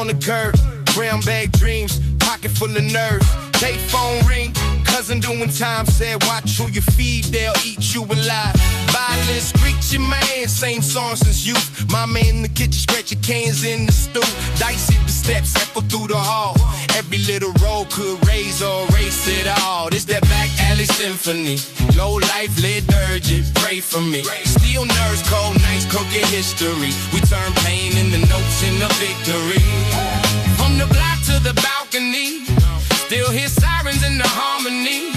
the curb. Brown bag dreams, pocket full of nerves. Phone ring, cousin doing time. Said watch who you feed, they'll eat you alive. Violence, reach your man, same song since youth. Mama in the kitchen, scratching cans in the stew. Dice hit the steps, echo through the hall. Every little road could raise or erase it all. This that back alley symphony. Low life, liturgy, pray for me. Steel nerves, cold nights, crooked history. We turn pain into notes in the victory. From the block to the balcony, still hear sirens in the harmony.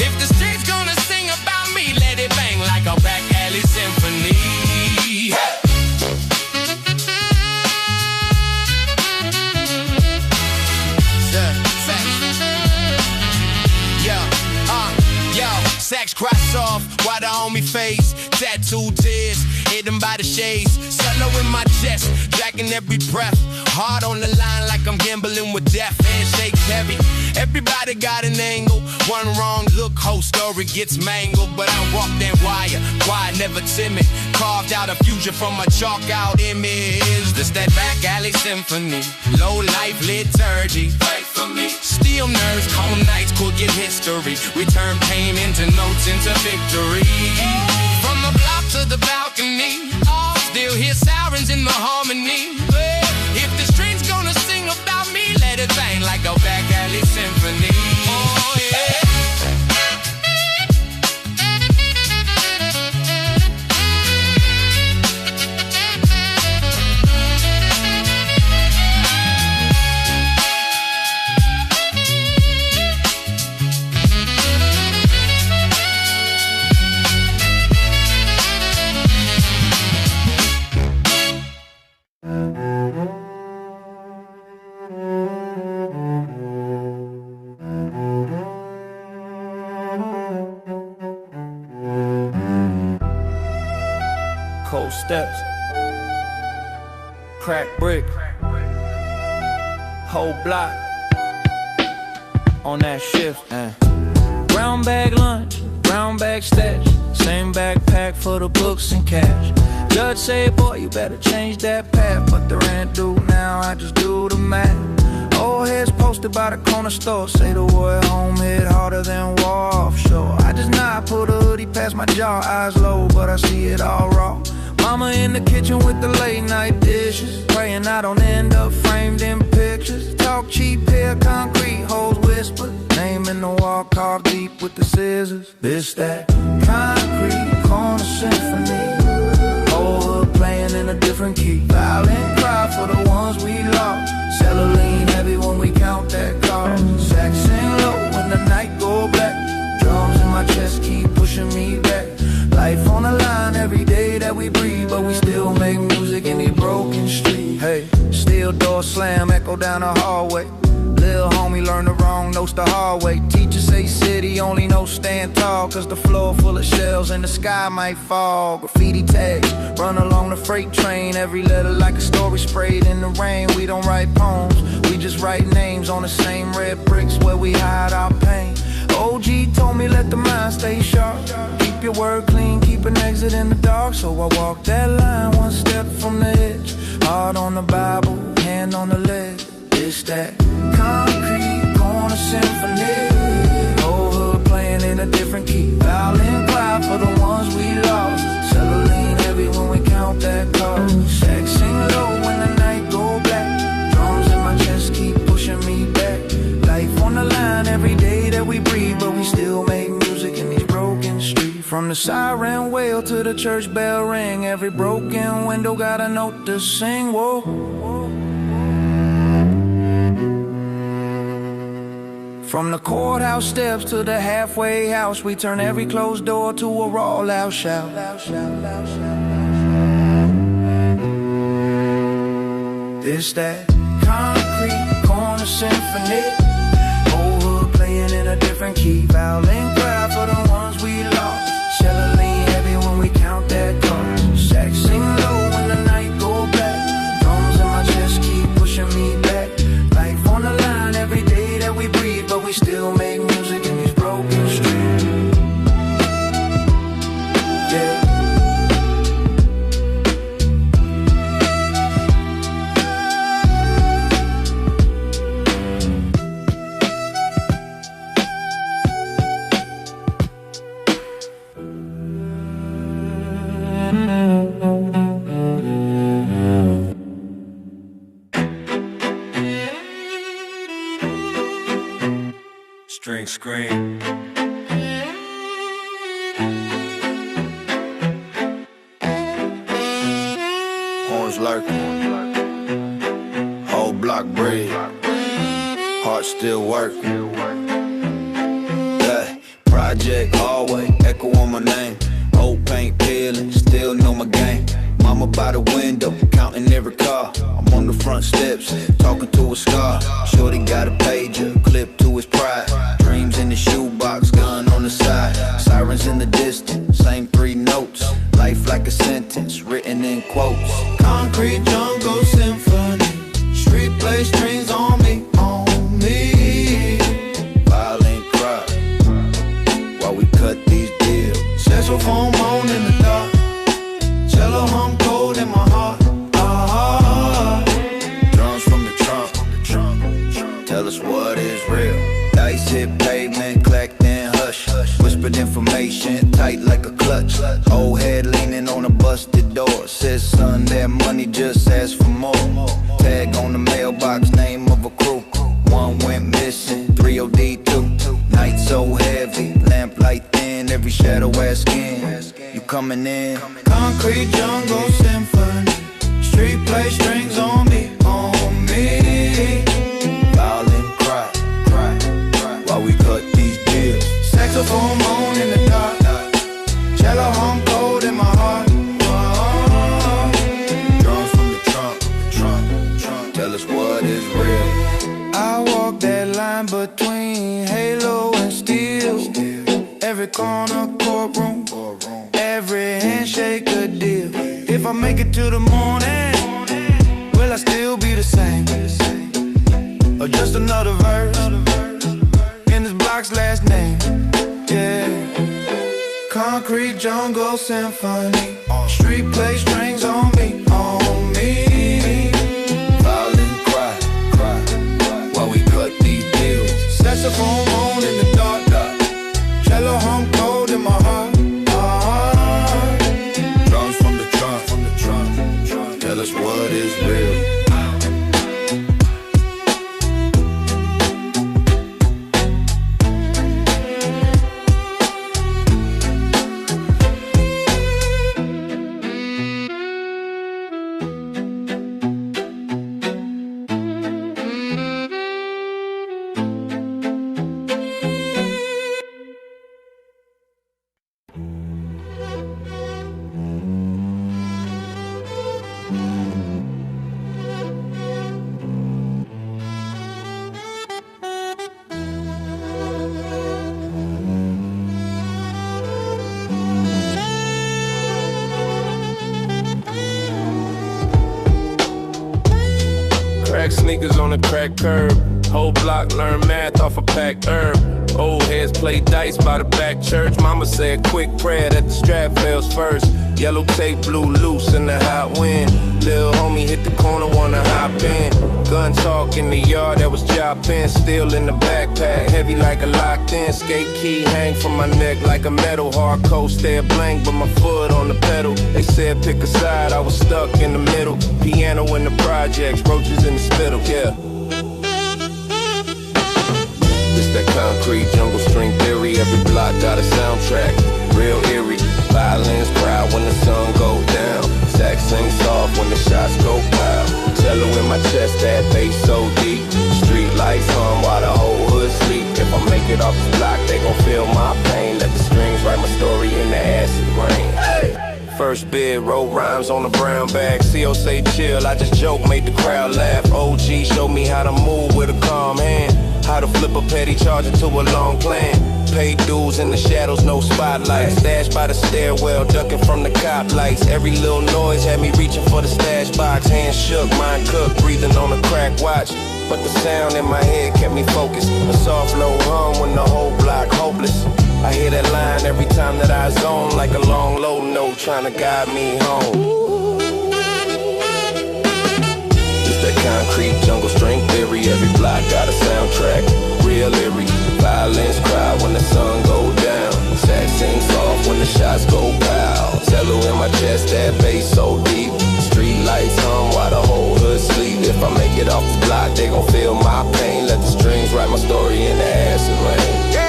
If the street's gonna sing about me, let it bang like a back alley symphony. Sax cross off, while the homie face. Tattooed tears, hidden by the shades. Solo in my chest, dragging every breath. Hard on the line like I'm gambling with death. Handshake heavy, everybody got an angle. One wrong look, whole story gets mangled. But I walk that wire, quiet, never timid. Carved out a future from a chalk out image. This that back alley symphony. Low life liturgy, pray for me. Steel nerves, cold nights, crooked history. We turn pain into notes into victory. From the block to the balcony, still hear sirens in the harmony. If the street's gonna sing about me, let it bang like a back alley symphony. Oh yeah. Cold steps, crack brick, whole block on that shift. Brown bag lunch, brown bag stash, same backpack for the books and cash. Judge say, boy, you better change that path, but the rent due now, I just do the math. Old heads posted by the corner store, say the war at home hit harder than war offshore. I just nod, pull the hoodie past my jaw, eyes low, but I see it all raw. Mama in the kitchen with the late night dishes, praying I don't end up framed in pictures. Talk cheap here, concrete holes whisper, name in the wall carved deep with the scissors. This that concrete corner symphony, whole hood playing in a different key. Violent cry for the ones we lost, cellular heavy when we count that car. Sax sing low when the night go black, drums in my chest keep pushing me back. Life on the line every day that we breathe, but we still make music in these broken streets. Hey, steel door slam, echo down the hallway. Lil' homie learn the wrong notes the hard way. Teacher say city only know stand tall, cause the floor full of shells and the sky might fall. Graffiti tags run along the freight train, every letter like a story sprayed in the rain. We don't write poems, we just write names on the same red bricks where we hide our pain. OG told me let the mind stay sharp, keep your word clean, keep an exit in the dark. So I walk that line one step from the edge, heart on the Bible, hand on the ledge. It's that concrete corner symphony, whole hood playing in a different key. Violin cry for the ones we lost, cellular heavy when we count that car. Sax sing low when the night go black, drums in my chest keep pushing me back. Life on the line every day that we breathe, but we still make music in these broken streets. From the siren wail to the church bell ring, every broken window got a note to sing. Whoa. From the courthouse steps to the halfway house, we turn every closed door to a raw loud shout. This that concrete corner symphony, whole hood playing in a different key. Violin cry for the ones we lost, cellular heavy when we count that car. Sax sing low when the night go black, drums in my chest keep pushing me back. Life on the line every day that we breathe, but we still make music in these broken streets. Yeah. scream, scream. Horns lurking, whole block breed, heart still working. Yeah, project hallway, echo on my name. Old paint peeling, still know my game. Mama by the window, counting every car. I'm on the front steps, talking to a scar. Shorty got a pager, clip to his pride. Dreams in the shoebox, gun on the side. Sirens in the distance, same 3 notes. Life like a sentence, written in quotes. Concrete jungle symphony. Street play strings on me, on me. Violin cry while we cut these deals. Saxophone moan in the dark. Cello hum cold in my heart. Drums from the trunk, tell us what is real. Dice hit pavement, clacked in hush. Whispered information, tight like a clutch. Old head leaning on a busted door. Says son, that money, just ask for more. Tag on the mailbox, name of a crew. 1 went missing, 3OD2. Night so heavy, lamplight thin, every shadow asking, you coming in? Concrete jungle symphony. Street play strings on me, on me. Violin cry while we cut these deals. Saxophone moan in the dark. Cello hum cold in my heart. Drums from the trunk, tell us what is real. I walk that line between halo and steel. Every corner courtroom, every handshake a deal. If I make it to the morning, will I still be the same? Or just another verse in this block's last name? Yeah. Concrete jungle symphony. Street play strings on me, on me. Violin cry while we cut these deals. Saxophone moan in the dark. Cello hum cold in my heart. Drums from the trunk, tell us what is real. Crack sneakers on a crack curb. Whole block learn math off a packed herb. Old heads play dice by the back church. Mama said quick prayer that the strap fails first. Yellow tape blew loose in the hot wind. Lil' homie hit the corner, wanna hop in. Gun talk in the yard, that was jopping. Still in the backpack, heavy like a locked-in. Skate key hang from my neck like a metal. Hard coast stay blank, but my foot on the pedal. They said pick a side, I was stuck in the middle. Piano in the projects, roaches in the spittle, yeah. This that concrete jungle string theory. Every block got a soundtrack, real eerie. Violins cry when the sun go down. Sax sing soft when the shots go pow. Cello in my chest, that bass so deep. Street lights hum while the whole hood sleep. If I make it off the block, they gon' feel my pain. Let the strings write my story in the acid rain. Hey. First bid, wrote rhymes on a brown bag. CO say chill, I just joke, made the crowd laugh. OG showed me how to move with a calm hand. How to flip a petty charge into a long plan. Paid dues in the shadows, no spotlight. Stashed by the stairwell, ducking from the cop lights. Every little noise had me reaching for the stash box. Hands shook, mind cooked, breathing on a crack watch. But the sound in my head kept me focused. A soft low hum when the whole block hopeless. I hear that line every time that I zone, like a long low note trying to guide me home. It's that concrete jungle string theory. Every block got a soundtrack, real eerie. Violins cry when the sun go down. Sax sing soft when the shots go pow. Cello in my chest, that bass so deep. Street lights hum while the whole hood sleep. If I make it off the block, they gon' feel my pain. Let the strings write my story in the acid rain.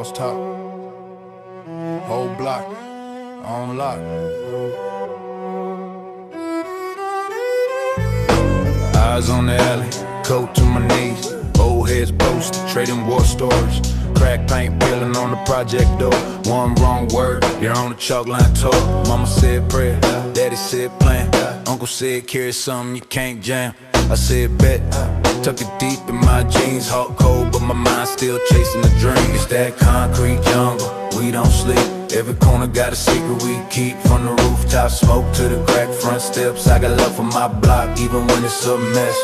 house top. Whole block on lock. Eyes on the alley, coat to my knees. Old heads boasting, trading war stories. Crack paint peeling on the project door. One wrong word, you're on the chalk line tour. Mama said prayer, daddy said plan. Uncle said carry something you can't jam. I said bet, tuck it deep in my jeans. Hot cold, but my mind still chasing the dream. It's that concrete jungle, we don't sleep. Every corner got a secret we keep. From the rooftop, smoke to the crack front steps. I got love for my block, even when it's a mess.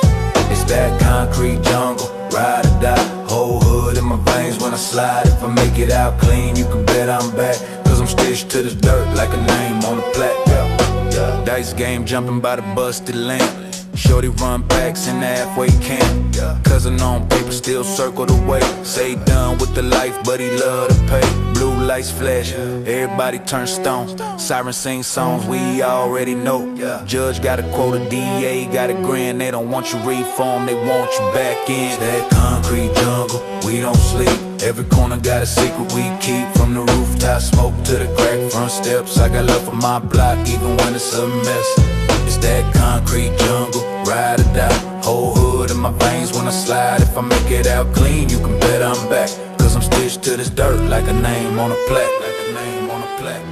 It's that concrete jungle, ride or die. Whole hood in my veins when I slide. If I make it out clean, you can bet I'm back. Cause I'm stitched to this dirt like a name on a plaque. Dice game jumping by the busted lamp. Shorty run packs in the halfway camp. Cousin on paper still circle the way. Say done with the life, but he love to pay. Blue lights flash, everybody turn stone. Siren sing songs we already know. Judge got a quota, DA got a grin. They don't want you reformed, they want you back in. It's that concrete jungle, we don't sleep. Every corner got a secret we keep. From the rooftop, smoke to the crack front steps. I got love for my block, even when it's a mess. It's that concrete jungle, ride or die. Whole hood in my veins when I slide. If I make it out clean, you can bet I'm back. Cause I'm stitched to this dirt like a name on a plaque. Like a name on a plaque.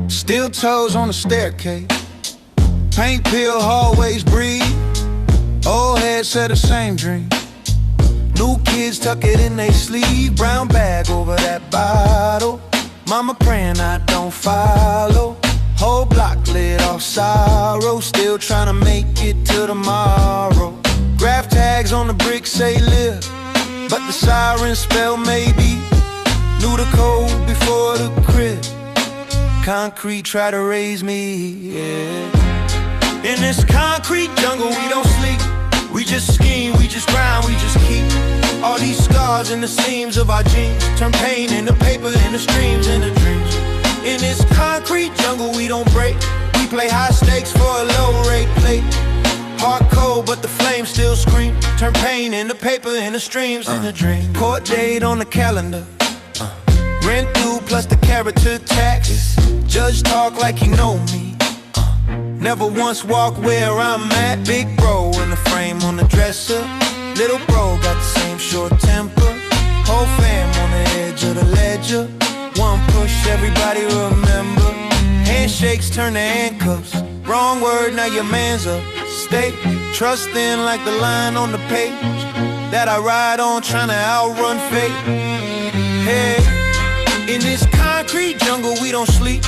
Steel toes on the staircase, paint peel hallways breathe. Old heads say the same dream. New kids tuck it in they sleeve. Brown bag over that bottle. Mama praying I don't follow. Whole block lit off sorrow. Still trying to make it till tomorrow. Graph tags on the bricks say live, but the sirens spell maybe. Knew the code before the crib. Concrete try to raise me, yeah. In this concrete jungle we don't sleep. We just scheme, we just grind, we just keep. All these scars in the seams of our jeans. Turn pain into paper, into streams, into dreams. In this concrete jungle we don't break. We play high stakes for a low rate plate. Hard cold but the flames still scream. Turn pain into paper, into streams, into dreams. Court date on the calendar. Rent due plus the character taxes. Judge talk like he know me. Never once walk where I'm at. Big bro in the frame on the dresser. Little bro got the same short temper. Whole fam on the edge of the ledger. One push, everybody remember. Handshakes turn to handcuffs. Wrong word, now your man's up. Stay trusting like the line on the page that I ride on, trying to outrun fate. Hey, in this concrete jungle we don't sleep.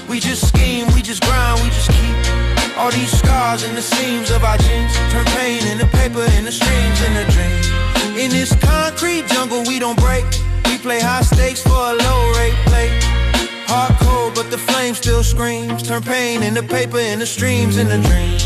We just scheme, we just grind, we just keep. All these scars in the seams of our jeans. Turn pain into paper, into streams, into dreams. In this concrete jungle we don't break. We play high stakes for a low rate play. Hard cold but the flame still screams. Turn pain into paper, into streams, into dreams.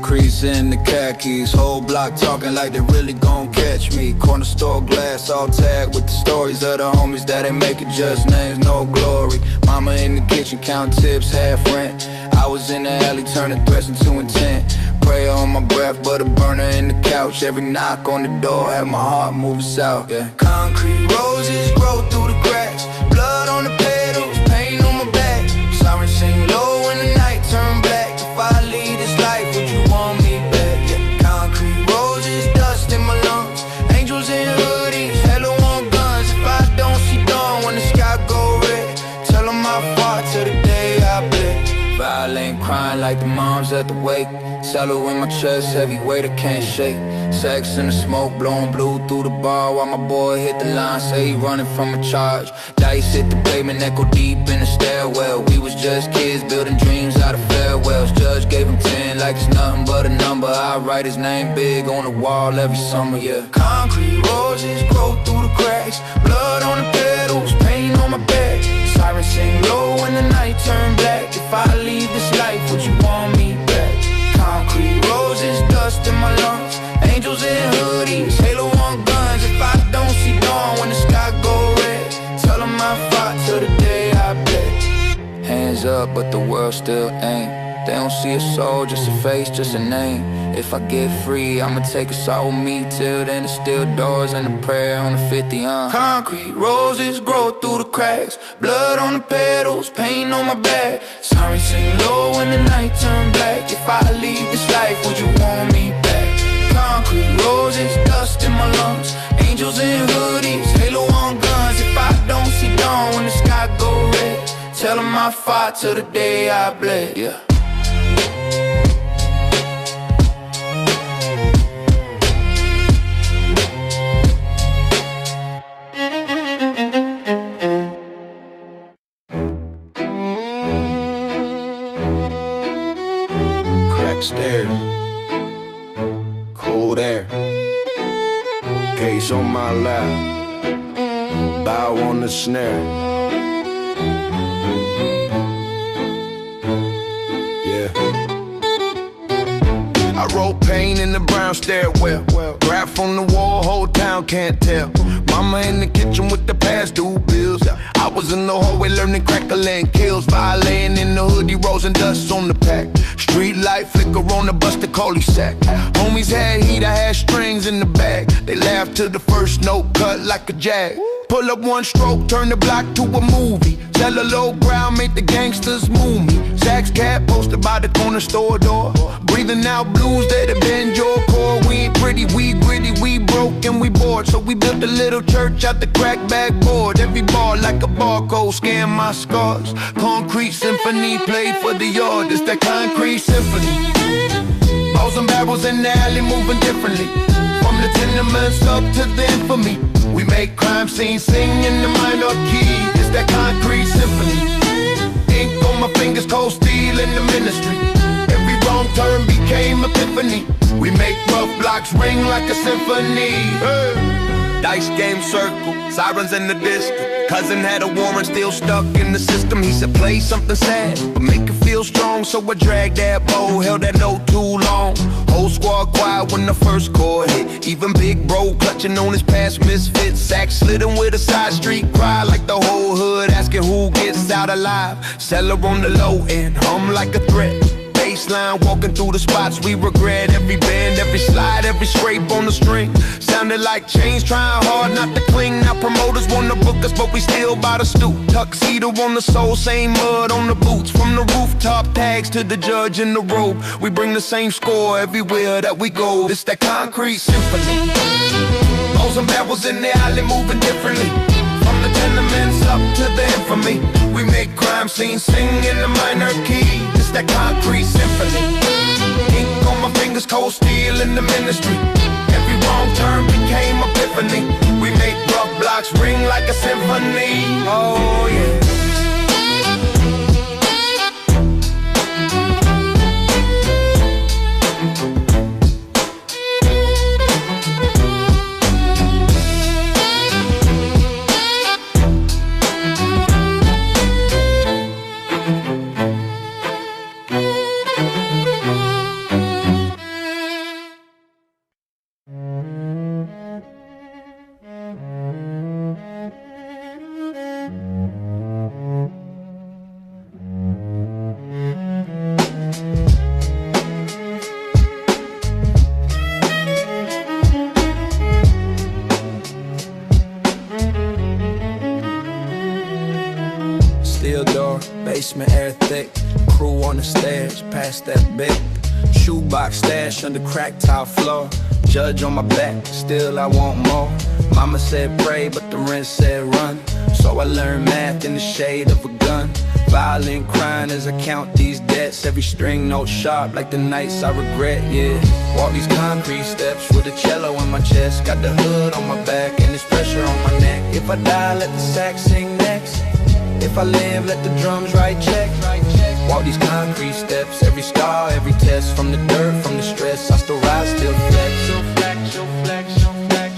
Crease in the khakis, whole block talking like they really gon' catch me. Corner store glass all tagged with the stories of the homies that ain't making just names, no glory. Mama in the kitchen counting tips, half rent. I was in the alley turning threats into intent. prayer on my breath, but a burner in the couch. Every knock on the door had my heart moving south, yeah. Concrete roses grow through the cracks, blood on the pedals, pain on my back. Sirens sing low when the night turn black. If I leave this life, would you want me back? Yeah. Concrete roses, dust in my lungs, angels in hoodies, hella on guns. If I don't see dawn when the sky go red, tell them I fought till the day I bled. Violent crying like the moms at the wake. Cello in my chest, heavy weight I can't shake. Sex in the smoke, blowing blue through the bar, while my boy hit the line, say he running from a charge. Dice hit the pavement, echo deep in the stairwell. We was just kids building dreams out of farewells. Judge gave him 10 like it's nothing but a number. I write his name big on the wall every summer, yeah. Concrete roses grow through the cracks, blood on the pedals, pain on my back. Sirens sing low when the night turn black. If I leave this life, would you want me back? Concrete roses, dust in my lungs, angels in hoodies, halo on guns. If I don't see dawn when the sky go red, tell them I fought till the day I bled. Hands up, but the world still ain't. They don't see a soul, just a face, just a name. If I get free, I'ma take us all with me. Till then, it's still doors and a prayer on the 50, Concrete roses grow through the cracks, blood on the pedals, pain on my back. Sirens sing low when the night turn black. If I leave this life, would you want me back? Concrete roses, dust in my lungs, angels in hoodies, halo on guns. If I don't see dawn when the sky go red, tell them I fought till the day I bled, yeah. Stairs, cold air, case on my lap, bow on the snare. Yeah, I wrote pain in the brown stairwell, graph from the wall, whole town can't tell. Mama in the kitchen with the past due bills. I was in the hallway learning crackling kills, violating in the hoodie, rolls and dust on the pack. Street light flicker on the bus to cul-de-sac. Homies had heat, I had strings in the bag. They laughed to the first note, cut like a jag. Pull up one stroke, turn the block to a movie. Sell a low ground, make the gangsters move me. Saks cat posted by the corner store door. Breathing out blues that have been your core. We ain't pretty, we gritty, we broke and we bored. So we built a little church out the crack backboard. Every bar like a barcode, scan my scars. Concrete symphony played for the yard. It's that concrete symphony. Balls and barrels in the alley moving differently. From the tenements up to the infamy. We make crime scenes sing in the minor key. It's that concrete symphony. Ink on my fingers, cold steel in the ministry. Every wrong turn became epiphany. We make rough blocks ring like a symphony. Hey. Dice game circle, sirens in the distance. Cousin had a warrant still stuck in the system. He said play something sad, but make it feel strong. So I dragged that bow, held that note too long. Whole squad quiet when the first chord hit. Even big bro clutching on his past misfits. Sack slitting with a side street cry like the whole hood asking who gets out alive. Cellar on the low end, hum like a threat. Baseline walking through the spots we regret. Every bend, every slide, every scrape on the string sounded like chains trying hard not to cling. Now promoters wanna book us, but we still by the stoop. Tuxedo on the soul, same mud on the boots. From the rooftop tags to the judge in the robe, we bring the same score everywhere that we go. It's that concrete symphony. Balls and barrels in the alley moving differently. From the tenements up to the infamy. We make crime scenes sing in the minor key. It's that concrete symphony. Ink on my fingers, cold steel in the ministry. Every wrong turn became epiphany. We make rough blocks ring like a symphony. Oh yeah. Theodore, basement air thick. Crew on the stairs, past that big. Shoebox stash under cracked tile floor. Judge on my back, still I want more. Mama said pray, but the rent said run. So I learned math in the shade of a gun. Violent crying as I count these debts. Every string note sharp like the nights I regret, yeah. Walk these concrete steps with a cello in my chest. Got the hood on my back and there's pressure on my neck. If I die, let the sax sing next. If I live, let the drums write checks. Walk these concrete steps, every scar, every test. From the dirt, from the stress, I still rise, still flex. Still flex, still flex, still flex.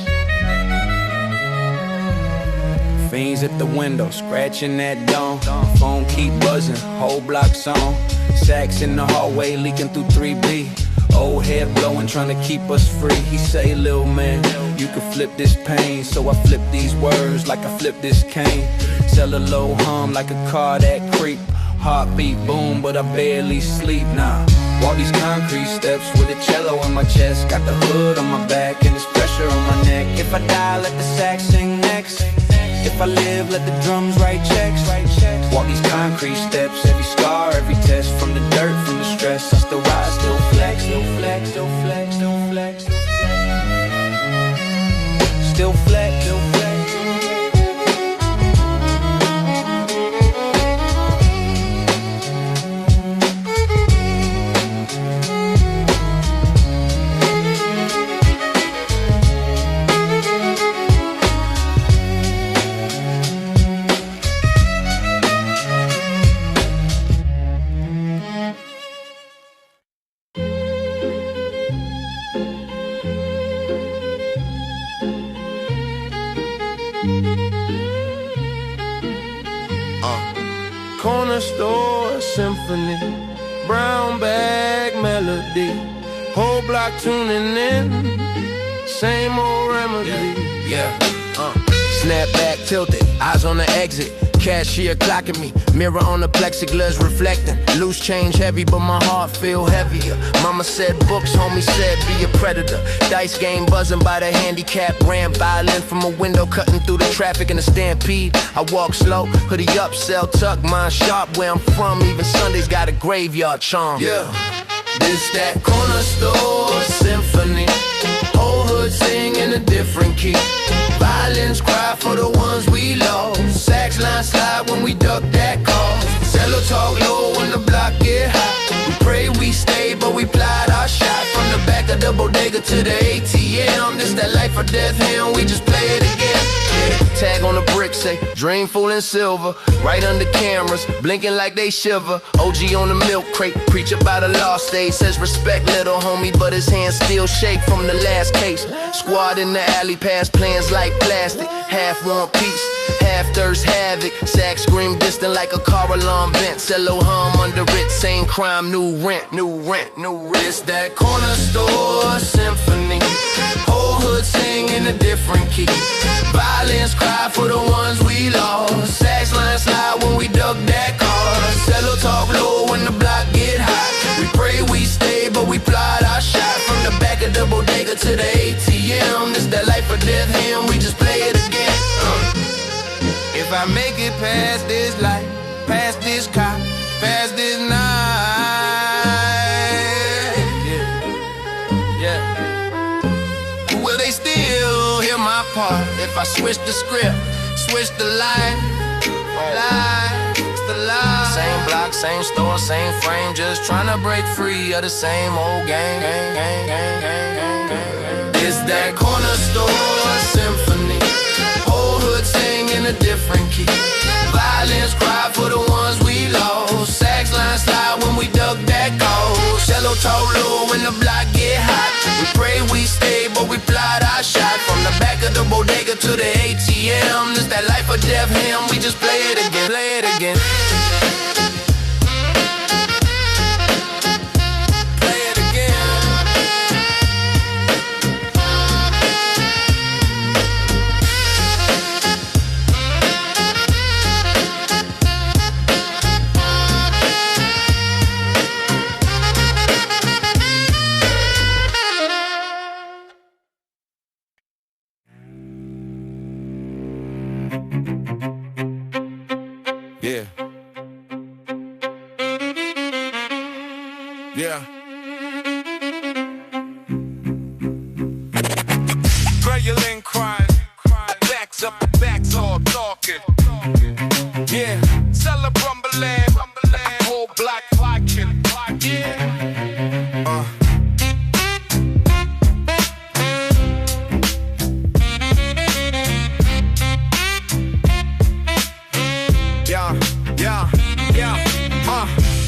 Fiends at the window, scratching that dome. Phone keep buzzing, whole block's on. Sax in the hallway, leaking through 3B. Old head blowing, trying to keep us free. He say, little man, you can flip this pain. So I flip these words like I flip this cane. Sell a low hum like a car that creep. Heartbeat boom, but I barely sleep now. Walk these concrete steps with a cello in my chest. Got the hood on my back and there's pressure on my neck. If I die, let the sax sing next. If I live, let the drums write checks. Walk these concrete steps, every scar, every test. From the dirt, from the stress, I still rise, still flex. Still flex, still flex, still flex. Still flex, still flex. Corner store symphony, brown bag melody, whole block tuning in, same old remedy. Snap back, tilted, eyes on the exit. Cashier clocking me, mirror on the plexiglass reflecting. Loose change heavy, but my heart feel heavier. Mama said books, homie said be a predator. Dice game buzzing by the handicap ramp. Violin from a window cutting through the traffic in a stampede. I walk slow, hoodie up, sell tuck, mind sharp. Where I'm from, even Sundays got a graveyard charm. Yeah, this that corner store symphony. Whole hood sing in a different key. Violins cry for the ones we lost. Sax line slide when we duck that call. Cello talk low when the block get hot. We pray we stay, but we plied our shot. From the back of the bodega to the ATM. This that life or death hand, we just play it again. Tag on the brick say, dream full in silver. Right under cameras, blinking like they shiver. OG on the milk crate, preach about a lost day. Says respect little homie, but his hands still shake from the last case. Squad in the alley, past plans like plastic. Half one piece, half thirst havoc. Sax scream distant like a car alarm vent. Cello hum under it, same crime, new rent, new rent, new rent. It's that corner store symphony. Whole hood sing in a different key. Violins cry for the ones we lost. Sax line slide when we duck that car. Cello talk low when the block get hot. We pray we stay, but we plied our shot. From the back of the bodega to the ATM. This that life or death hand, we just play it again. If I make it past this life, past this cop, past this night, yeah. Will they still hear my part if I switch the script, switch the line, it's the line. Same block, same store, same frame, just tryna break free of the same old game. It's that corner store symphony. Whole hood sing in a different key. Violins cry for the ones we lost. Sax line slide when we duck that call. Cello talk low when the block get hot. We pray we stay, but we plied our shot. From the back of the bodega to the ATM. This that life or death hymn, we just play it again, play it again. Play it again. Yeah. talking. Yeah, celebrate Rumberland, whole block flocking. Yeah.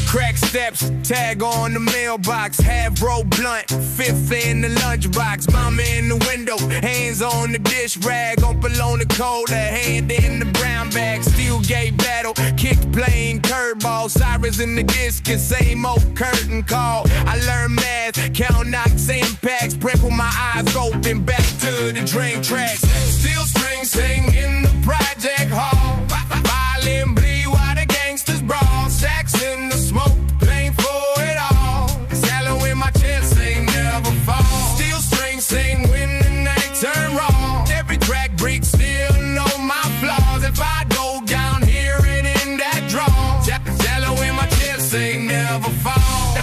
Crack steps, tag on the mailbox, half roll blunt, fifth in the lunchbox, mama in the window, hands on the dish rag, uncle on the cola, hand in the brown bag, steel gate battle, kick playing curveball, Cyrus in the discus, same old curtain call. I learned math, count knocks, impacts, prick with my eyes open, back to the drain tracks, steel string sing in the project hall, violin bleed while the gangsters brawl, sax in the smoke, playing for it all. Sallow in my chest, sing never fall. Steel string sing when the night turn raw. Every crack break still know my flaws. If I go down here and in that draw, sallow in my chest, sing never fall.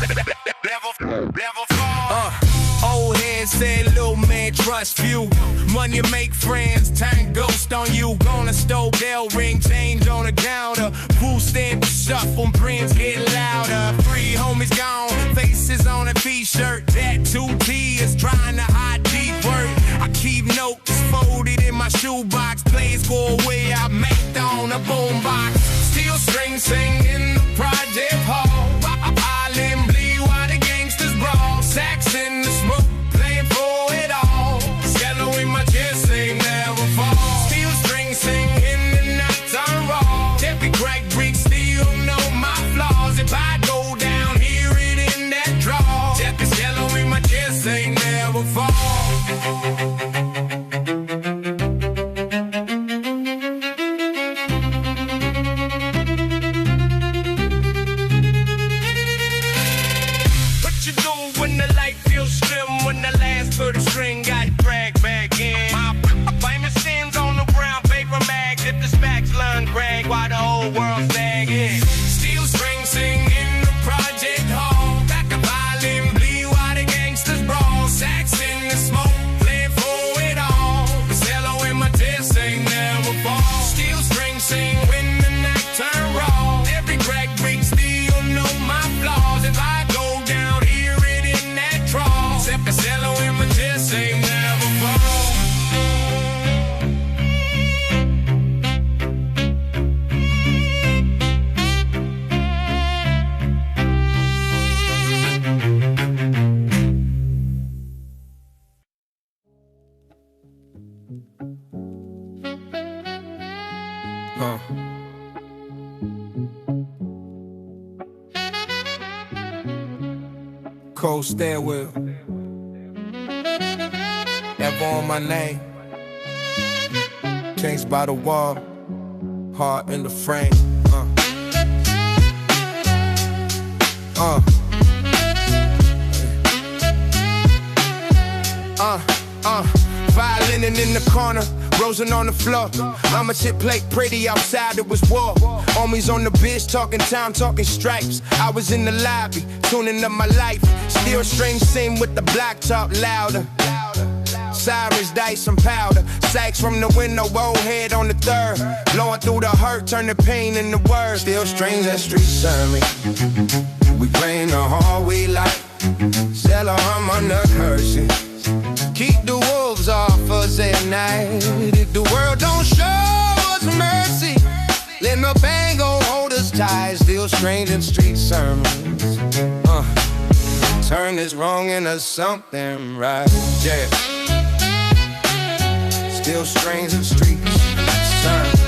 Never fall. Old head said, little man, trust few. Money make friends, turn ghost on you. Gonna stole bell ring, change on the counter. Full stamp shuffle, prints get louder. 3 homies gone, faces on a t-shirt. That 2T is trying to hide deep work. I keep notes folded in my shoebox. Plays go away, I make on a boombox. Steel string sing in the project hall. Island bleed while the gangsters brawl. Sax in the smoke, playing for it all. Yellow in my chest, sing never fall. Steel string sing in the night turn raw. Every crack break still know my flaws. If I go down, hear it in that draw. It's yellow in my chest, sing never fall. Cold stairwell, ever on my name. Changed by the wall, heart in the frame. Violin in the corner, Rosin on the floor. I'ma chip plate pretty outside, it was war. Homies on the bitch, talking time, talking stripes. I was in the lobby, tuning up my life. Steel string sing with the block talk louder. Cyrus, dice, and powder. Sax from the window, old head on the third. Blowing through the hurt, turn the pain into words. Steel strings and street sermon. We playing the hallway life. Sell I'm under cursing. Keep the wolves off us at night. If the world don't show us mercy, let my bang go hold us tight. Still strange in street sermons. Turn this wrong into something right. Yeah. Still strange in street sermons.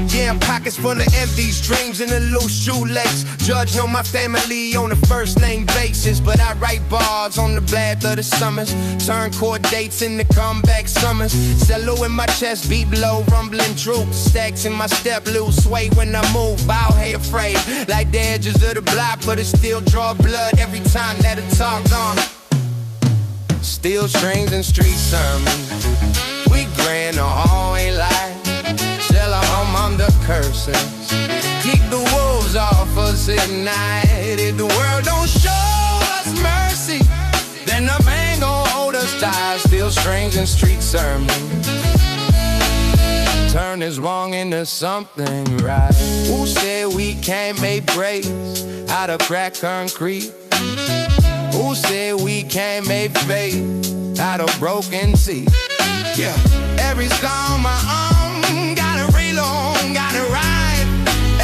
Yeah, pockets full of empties, dreams in a loose shoelace. Judge know my family on a first name basis, but I write bars on the blast of the summers. Turn court dates into comeback summers. Cello in my chest, beat below, rumbling troops. Stacks in my step, loose sway when I move. Bow hey afraid, like the edges of the block, but it still draw blood every time that it talks on. Steel strings and street sermons. We grand, the hallway light. I'm the curses. Keep the wolves off us at night. If the world don't show us mercy, then the man gon' hold us tight. Still strings and street sermons. Turn this wrong into something right. Who said we can't make braids out of cracked concrete? Who said we can't make faith out of broken teeth? Yeah, every song my own, gotta reload, gotta ride.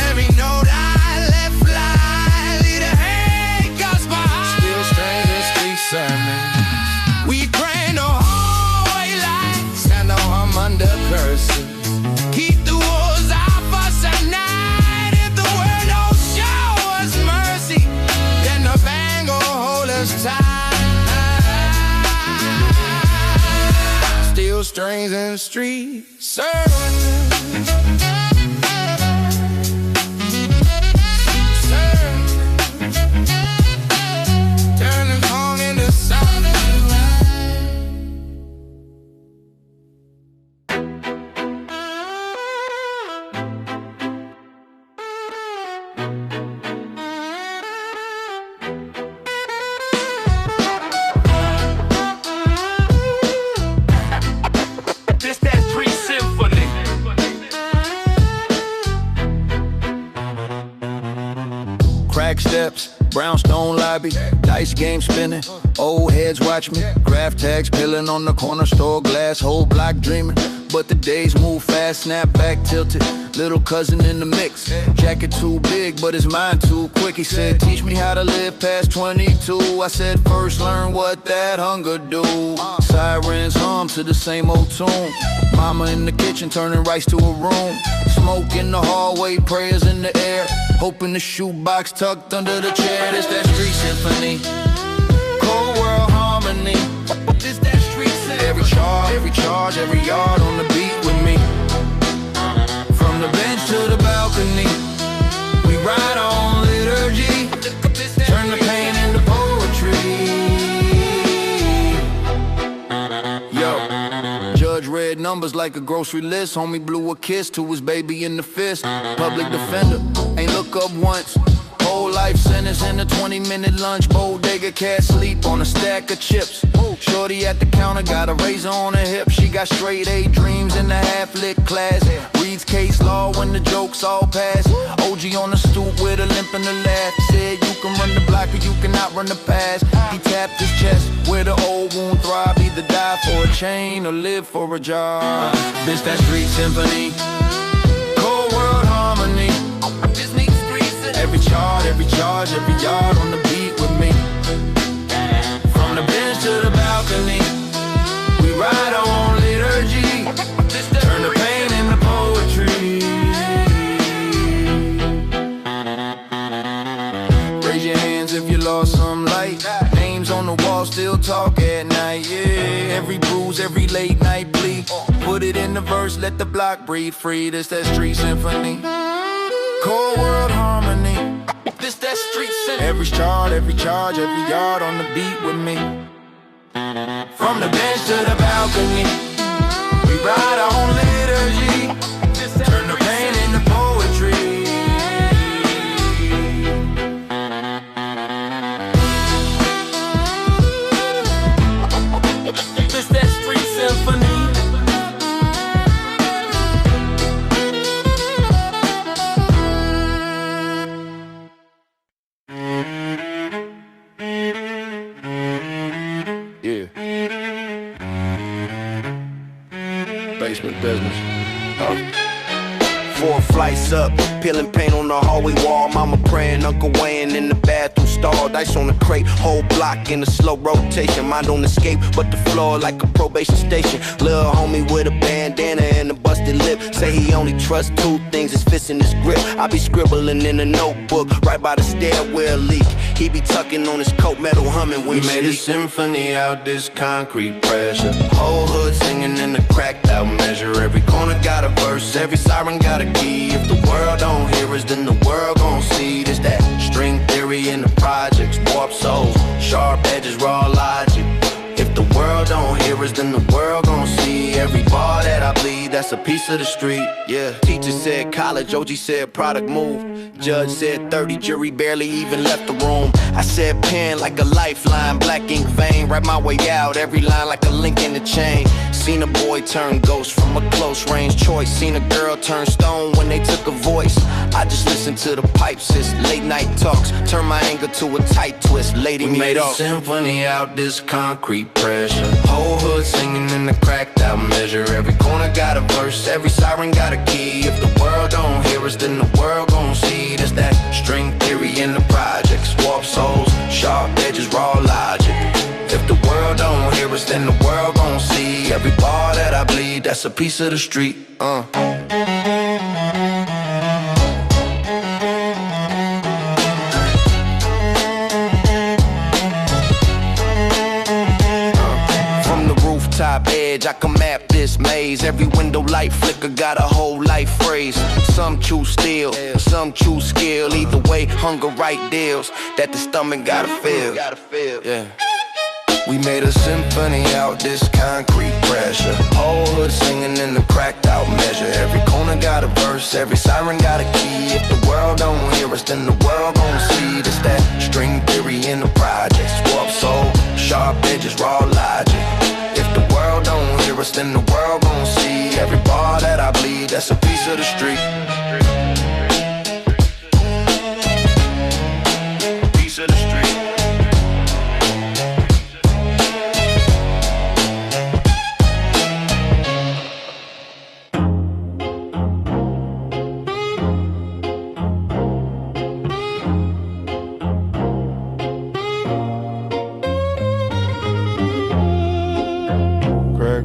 Every note I let fly, lead a hate gospel high. Still strings and street sermons. We pray the whole way like stand on him under curses. Keep the walls off us at night. If the world don't show us mercy, then the band gon' hold us tight. Still strings and street sermons. Turn the song into something. Crack steps, brownstone lobby, dice game spinning, old heads watch me, graph tags peeling on the corner store glass, whole block dreaming, but the days move fast, snap back tilted, little cousin in the mix, jacket too big but his mind too quick, he said teach me how to live past 22, I said first learn what that hunger do, sirens hum to the same old tune, mama in the kitchen turning rice to a room, smoke in the hallway, prayers in the air, hoping the shoebox tucked under the chair. This that street symphony, cold world harmony. This that street symphony. Every charge, every yard on the beat with me. From the bench to the balcony, we ride on liturgy. Turn the pain into poetry. Yo, judge read numbers like a grocery list. Homie blew a kiss to his baby in the fist. Public defender, ain't look up once. Whole life sentence in a 20-minute lunch. Bodega cat sleep on a stack of chips. Shorty at the counter got a razor on her hip. She got straight A dreams in the half-lit class. Reads case law when the jokes all pass. OG on the stoop with a limp in the laugh. Said you can run the block or you cannot run the pass. He tapped his chest where the old wound throb. Either die for a chain or live for a job. This that street symphony, cold world harmony. Every charge, every yard on the beat with me. From the bench to the balcony, we ride on liturgy. Turn the pain into poetry. Raise your hands if you lost some light. Names on the wall, still talk at night. Yeah, every bruise, every late night plea. Put it in the verse, let the block breathe free. This that street symphony, cold world harmony. This that street symphony. Every charge, every yard on the beat with me. From the bench to the balcony, we ride on liturgy. Turn the pain into poetry. This that street symphony. Basement business. 4 flights up, peeling paint on the hallway wall. Mama praying, Uncle Wayne in the bathroom stall. Dice on the crate, whole block in a slow rotation. Mine don't escape, but the floor like a probation station. Little homie with a bandana and a busted lip. Say he only trusts 2 things, his fist and his grip. I be scribbling in a notebook, right by the stairwell leak. He be tucking on his coat, metal humming when we made a symphony out this concrete pressure. Whole hood singing in the cracked out measure. Every corner got a verse, every siren got a key. If the world don't hear us, then the world gon' see. This that string theory in the projects, warped souls, sharp edges, raw logic. If the world don't hear us, then the world gon' see. Every bar that I bleed bleed, that's a piece of the street, yeah. Teacher said college, OG said product move. Judge said 30, jury barely even left the room. I said pen like a lifeline, black ink vein, write my way out, every line like a link in the chain. Seen a boy turn ghost from a close range choice. Seen a girl turn stone when they took a voice. I just listened to the pipes, it's late night talks. Turn my anger to a tight twist, lady we made a symphony out this concrete pressure. Whole hood singing in the cracked out measure. Every corner got a verse, every siren got a key. If the world don't hear us, then the world gon' see. There's that string theory in the projects. Warped souls, sharp edges, raw logic. If the world don't hear us, then the world gon' see. Every bar that I bleed, that's a piece of the street. Top edge, I can map this maze. Every window light flicker got a whole life phrase. Some choose steel, some choose skill. Either way, hunger right deals that the stomach gotta feel. Yeah. We made a symphony out this concrete pressure. Whole hood singing in the cracked out measure. Every corner got a verse, every siren got a key. If the world don't hear us, then the world gon' see. There's that string theory in the projects. Warped soul, sharp edges, raw logic. If the world don't hear us, then the world gon' see. Every bar that I bleed, that's a piece of the street. Piece of the street.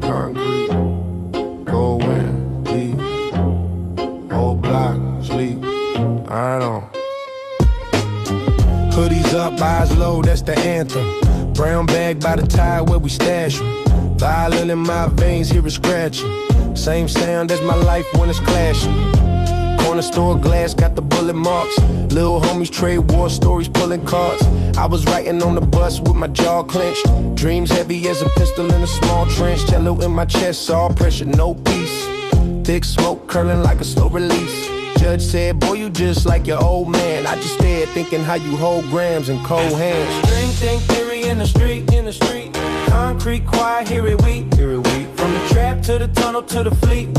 Concrete, go in, deep, whole block, sleep, I know. Hoodies up, eyes low, that's the anthem. Brown bag by the tire where we stash 'em. Violin in my veins, hear it scratching. Same sound as my life when it's clashing. Corner store glass got the bullet marks. Little homies trade war stories, pulling cards. I was writing on the bus with my jaw clenched. Dreams heavy as a pistol in a small trench. Jello in my chest, all pressure, no peace. Thick smoke curling like a slow release. Judge said, boy, you just like your old man. I just stared thinking how you hold grams in cold hands. String think theory in the street, in the street. Concrete quiet, here it we, here it we. From the trap to the tunnel to the fleet.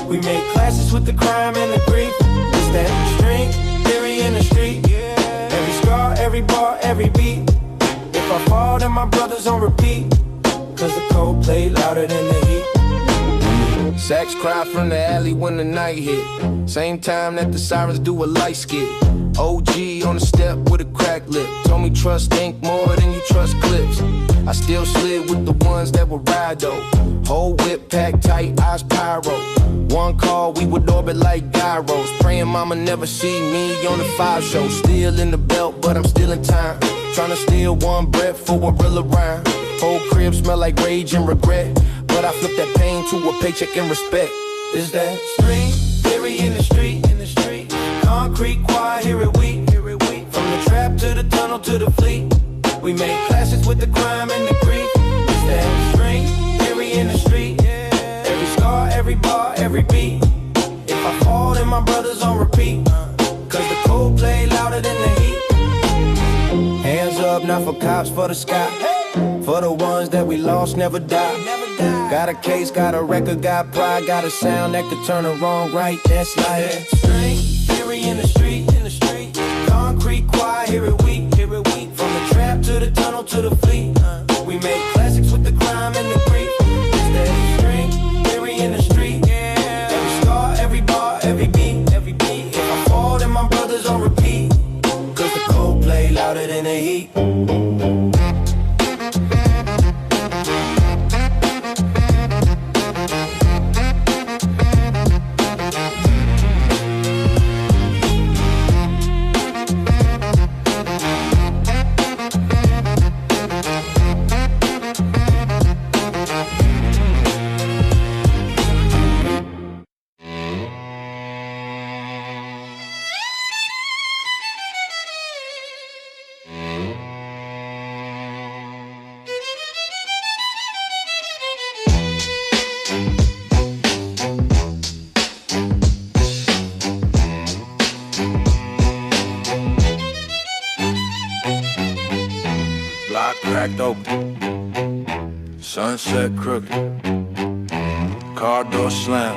We made classes with the crime and the grief. It's that string theory in the street. Every scar, every bar, every beat. If I fall, then my brothers on repeat. Cause the cold play louder than the heat. Sax cry from the alley when the night hit. Same time that the sirens do a light skit. OG on the step with a cracked lip. Told me trust ink more than you trust clips. I still slid with the ones that would ride though. Whole whip packed tight, eyes pyro. One call, we would orbit like gyros. Praying mama never see me on the 5 show. Still in the belt, but I'm still in time. Tryna steal one breath for a real rhyme. Whole crib smell like rage and regret. But I flip that pain to a paycheck and respect. Is that string theory in the street, in the street. Concrete quiet, here it we, here it we. From the trap to the tunnel to the fleet. We made classes with the crime and the grief. Is that string theory in the street. Every scar, every bar, every beat. If I fall, then my brothers on repeat. Cause the cold play louder than the heat. Hands up, not for cops, for the sky. For the ones that we lost, never die. Got a case, got a record, got pride. Got a sound that could turn a wrong right, that's like string theory in the street, in the street. Concrete quiet, here it we, here it we. From the trap to the tunnel to the fleet. We made classics with the crime and the grief. It's that string theory in the street. Every scar, every bar, every beat, every beat. If I fall, then my brothers on repeat. Cause the cold play louder than the heat. sunset crooked, car door slam,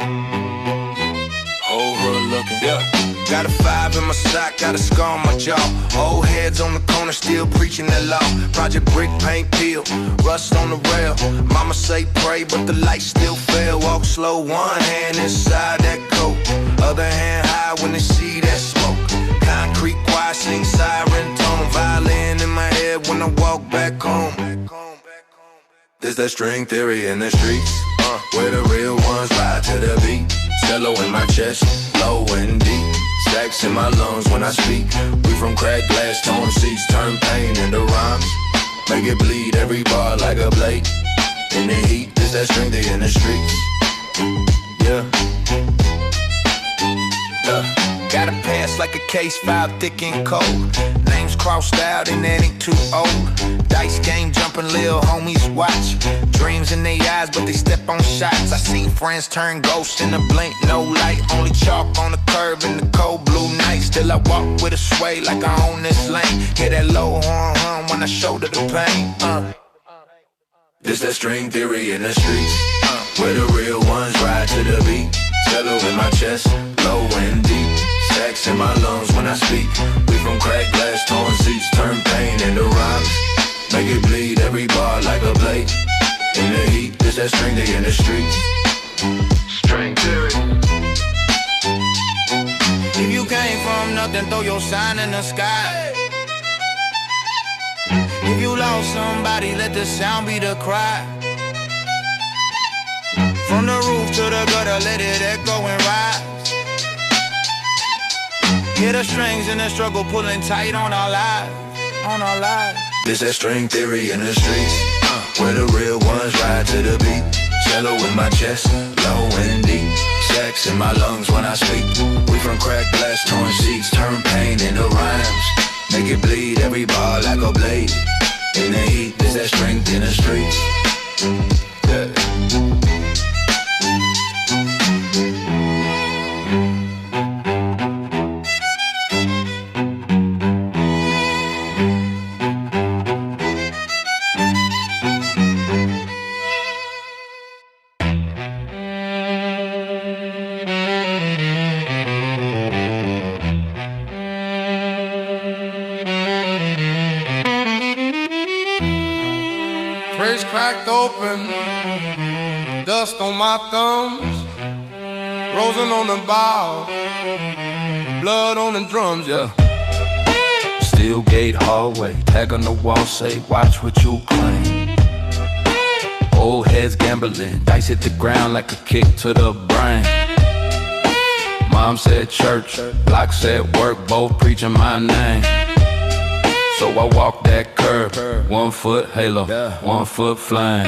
whole hood looking. Yeah. Got a 5 in my sock, got a scar on my jaw. Old heads on the corner still preaching that law. Project brick, paint peel, rust on the rail. Mama say pray, but the light still fail. Walk slow, one hand inside that coat, other hand high when they see that smoke. Concrete choir sing siren tone, violin in my head when I walk back home. There's that string theory in the streets, where the real ones ride to the beat. Cello in my chest, low and deep. Stacks in my lungs when I speak. We from cracked glass, torn seats, turn pain into rhymes. Make it bleed every bar like a blade. In the heat, there's that strength in the streets. Yeah. Got a pass like a case file, thick and cold. Names crossed out and that ain't too old. Dice game jumping, lil' homies watch. Dreams in their eyes, but they step on shots. I seen friends turn ghosts in the blink, no light. Only chalk on the curb in the cold blue night. Still I walk with a sway like I own this lane. Hear that low horn hum when I shoulder the pain. This that string theory in the streets, where the real ones ride to the beat. Cello in my chest, low and deep. Stacks in my lungs when I speak. We from cracked glass, torn seats, turn pain into rhymes. Make it bleed every bar like a blade. In the heat, there's that string they in the streets. String theory. If you came from nothing, throw your sign in the sky. If you lost somebody, let the sound be the cry. From the roof to the gutter, let it echo and rise. Hear the strings in the struggle pulling tight on our lives, on our lives. This that string theory in the streets, where the real ones ride to the beat. Cello in my chest, low and deep. Sax in my lungs when I speak. We from cracked glass, torn seats, turn pain into rhymes. Make it bleed every bar like a blade. In the heat, there's that strength in the streets. Yeah. Fridge cracked open, dust on my thumbs, frozen on the bow, blood on the drums, yeah. Steel gate hallway, tag on the wall, say watch what you claim. Old heads gambling, dice hit the ground like a kick to the brain. Mom said church, block said work, both preaching my name. So I walk that curb, 1 foot halo, 1 foot flame.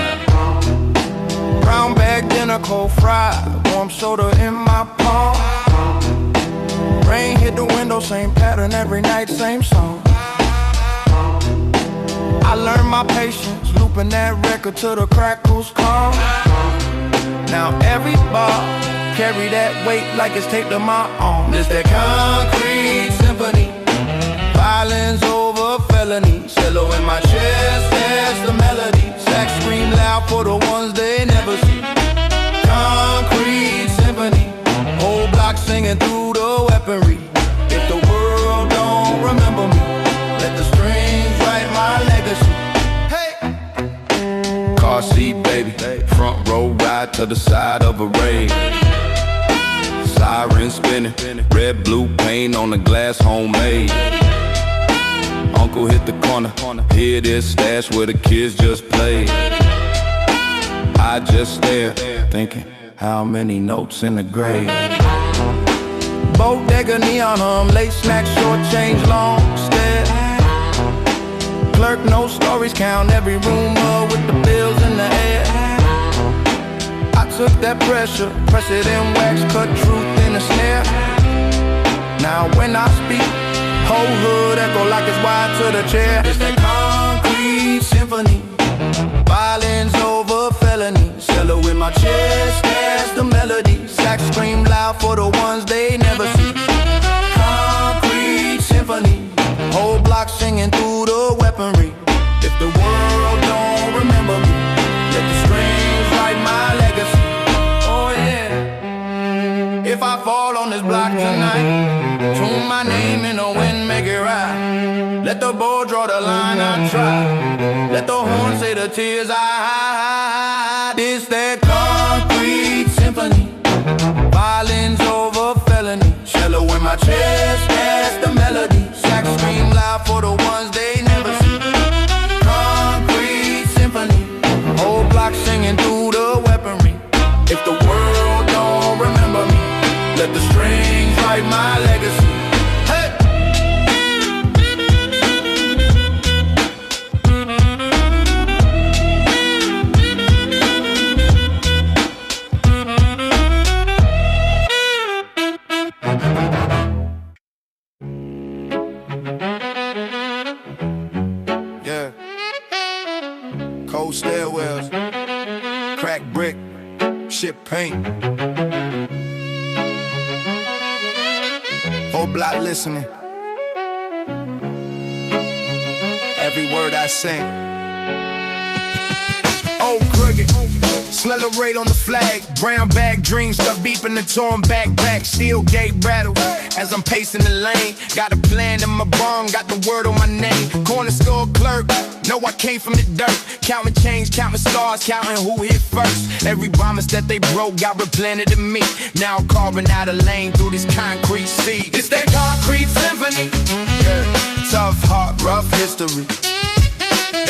Brown bag dinner, cold fried, warm soda in my palm. Rain hit the window, same pattern every night, same song. I learned my patience, looping that record till the crackles come. Now every bar carry that weight like it's taped to my arm. It's that concrete symphony, violence over felony. Cello in my chest, that's the melody. Sax scream loud for the ones they never see. Concrete symphony, whole block singing through the weaponry. If the world don't remember me, let the strings write my legacy. Hey, car seat baby, front row ride to the side of a rave. Siren spinning, red blue paint on the glass, homemade. Uncle hit the corner, hear this stash where the kids just played. I just stare, thinking how many notes in the grave. Bodega neon hum, late snack, short change, long stare. Clerk, no stories, count every rumor with the bills in the air. I took that pressure, press it in wax, cut truth in a snare. Now when I speak, whole hood echo like it's wired to the chair. It's that concrete symphony, violence over felony. Cello in my chest, that's the melody. Sax scream loud for the ones they never see. Concrete symphony, whole block singing through the weaponry. If the world don't remember me, let the string this block tonight. Tune my name in the wind, make it right. Let the bow draw the line, I try. Let the horn say the tears I hide. It's that concrete symphony. Violins over felony. Cello in my chest, that's the melody. Sax scream loud for the ones they never see. Concrete symphony. Whole block singing through the weaponry. If the world don't remember me, let the strings write my legacy. Hey! Yeah. Cold stairwells, cracked brick, shit paint. Whole block listening. Every word I sing. Old crooked, celebrate on the flag. Brown bag dreams, stuck deep in the torn backpack. Steel gate rattle as I'm pacing the lane. Got a plan in my bong, got the word on my name. Corner store clerk, know I came from the dirt. Counting change, counting stars, counting who hit first. Every promise that they broke got replanted in me. Now I'm carving out a lane through this concrete sea. It's that concrete symphony. Yeah. Tough heart, rough history.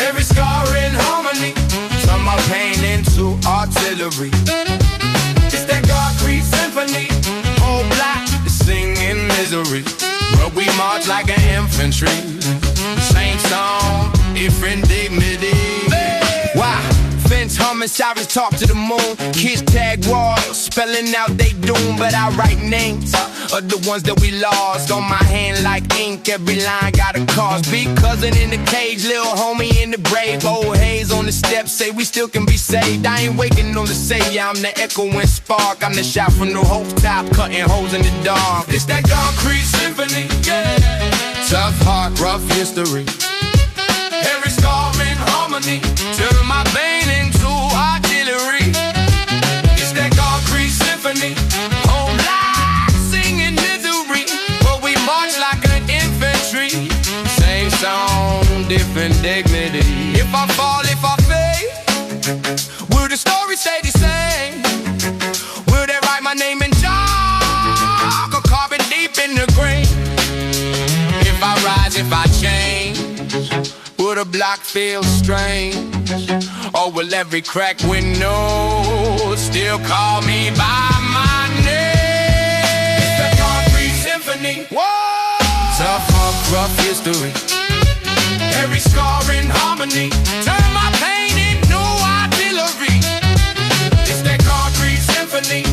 Every scar in harmony. Turn my pain into artillery. It's that concrete symphony. Whole block is singing misery. But we march like an infantry. Same song, different dignity. Why? Fence humming, sirens talk to the moon. Kids tag walls, spelling out they doom. But I write names of the ones that we lost on my hand like ink. Every line got a cause. Big cousin in the cage, little homie in the grave. Old haze on the steps, say we still can be saved. I ain't waking on the savior, I'm the echoing spark. I'm the shot from the hopetop, cutting holes in the dark. It's that concrete symphony, yeah. Tough heart, rough history. Every scar in harmony. Turn my pain into artillery. It's that concrete symphony. Whole block singing misery. But we march like an infantry. Same song, different dignity. If I fall, if I fade, will the story stay the same? Will they write my name in chalk or carve it deep in the grave? If I rise, if I change, will the block feel strange? Or will every cracked window still call me by my name? It's the concrete symphony. Whoa! Tough heart, rough history. Every scar in harmony. Turn my pain into artillery. It's that concrete symphony.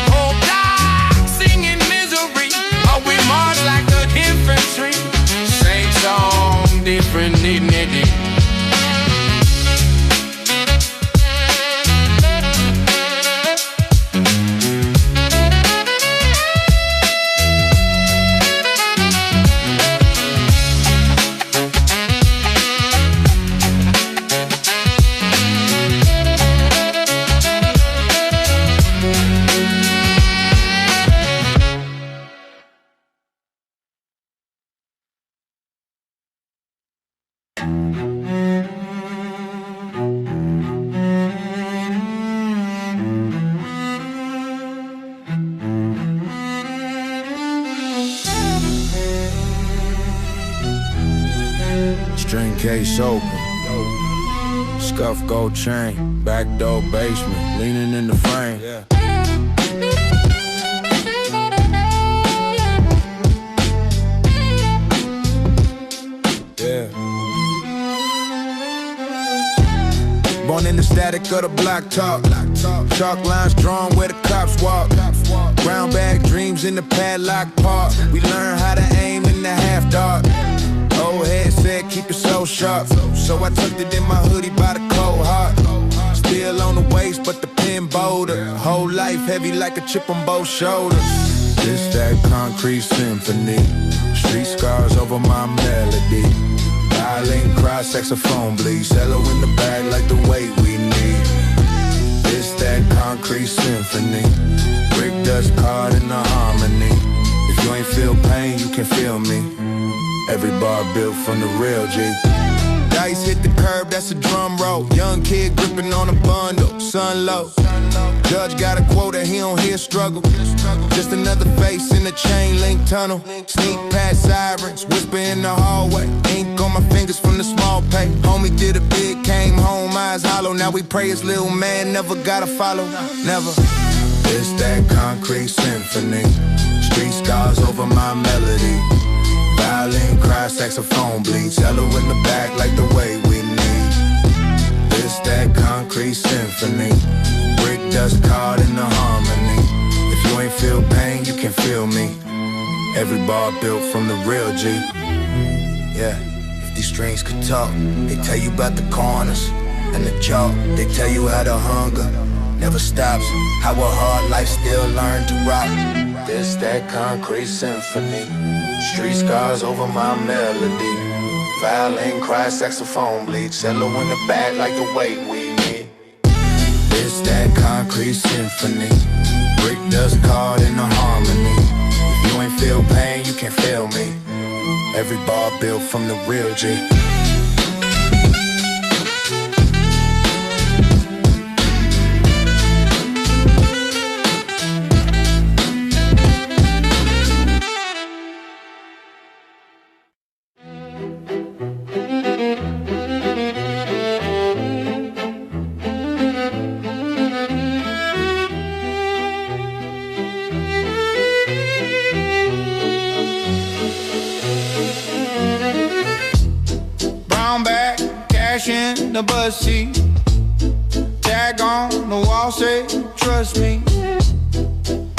Whole block singing misery. Oh, we march like an infantry. Same song, different dignity. String case open, scuff gold chain, back door basement, leaning in the frame. Yeah. Born in the static of the block talk. Chalk lines drawn where the cops walk. Brown bag dreams in the padlock park. We learn how to aim in the half dark. Old head said keep it so sharp. So I tucked it in my hoodie by the cold heart. Still on the waist but the pen bolder. Whole life heavy like a chip on both shoulders. This that concrete symphony. Street scars over my melody. Violin cry, saxophone bleed. Cello in the bag like the weight we need. This that concrete symphony. Brick dust caught in the harmony. ain't feel pain, you can feel me. Every bar built from the real G. Dice hit the curb, that's a drum roll. Young kid gripping on a bundle, sun low. Judge got a quota, he don't hear struggle. Just another face in the chain link tunnel. Sneak past sirens, whisper in the hallway. Ink on my fingers from the small pay. Homie did a big, came home, eyes hollow. Now we pray his little man never gotta follow, never. It's that concrete symphony. Street stars over my melody. Violin cry, saxophone bleed. Cello in the back like the way we need. It's that concrete symphony. Brick dust caught in the harmony. If you ain't feel pain, you can feel me. Every bar built from the real G. Yeah, if these strings could talk, they tell you about the corners and the chalk. They tell you how the hunger never stops. How a hard life still learn to rock. This that concrete symphony. Street scars over my melody. Violin cry, saxophone bleed. Cello in the back like the weight we need. This that concrete symphony. Brick dust caught in the harmony. If you ain't feel pain, you can feel me. Every bar built from the real G. In the bus seat, tag on the wall say trust me.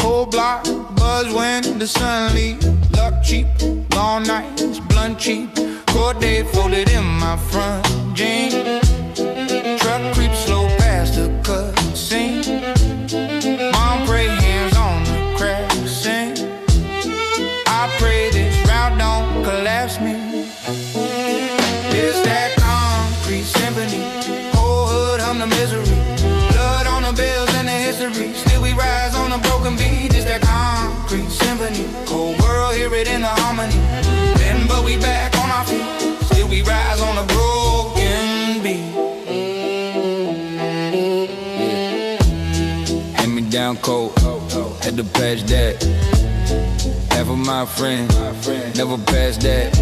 Whole block buzz when the sun leaves. Luck cheap, long nights, blunt cheap. Court date folded in my front jeans. Truck creeps slow past the cut scene. Mom pray hands on the crack scene. I pray this route don't collapse me. It's that symphony, whole hood hum the misery. Blood on the bills and the history. Still we rise on a broken beat. It's that concrete symphony. Whole world hear it in the harmony. Then but we back on our feet. Still we rise on a broken beat. Hand me down cold, had to patch that. Half of my friends, never passed that.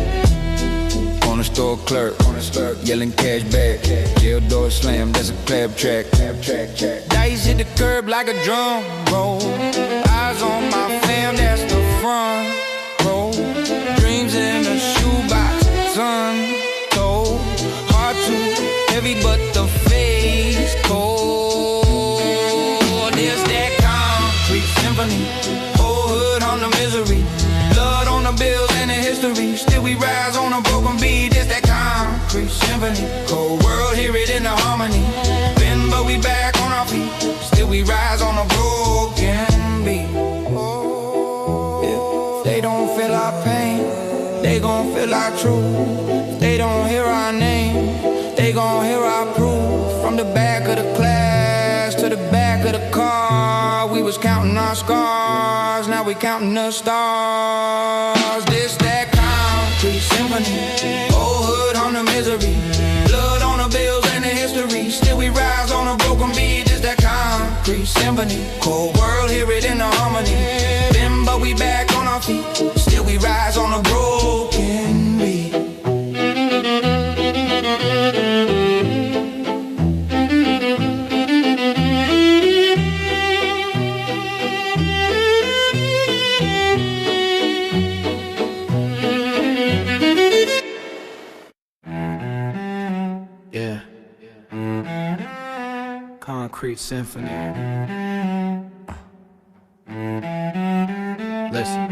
On the store clerk, yelling cash back. Jail door slam, that's a clap track. Dice hit the curb like a drum roll. Eyes on my fam, that's the front row. Dreams in a shoebox, sun told. Heart too heavy, but the face cold. There's that concrete symphony. Whole hood on the misery. Blood on the bills and the history. Still we rise on a broken beat. It's that concrete symphony. Cold world, hear it in the harmony. Bend but we back on our feet. Still we rise on a broken beat. If they don't feel our pain, they gon' feel our truth. If they don't hear our name, they gon' hear our proof. From the back of the class to the back of the car, we was counting our scars, now we counting the stars. This that concrete symphony. Old hood on the misery. Blood on the bills and the history. Still we rise on a broken beat. This that concrete symphony. Cold world, hear it in the harmony. Bend but we back on our feet. Still we rise on a broken beat. Concrete symphony. Listen.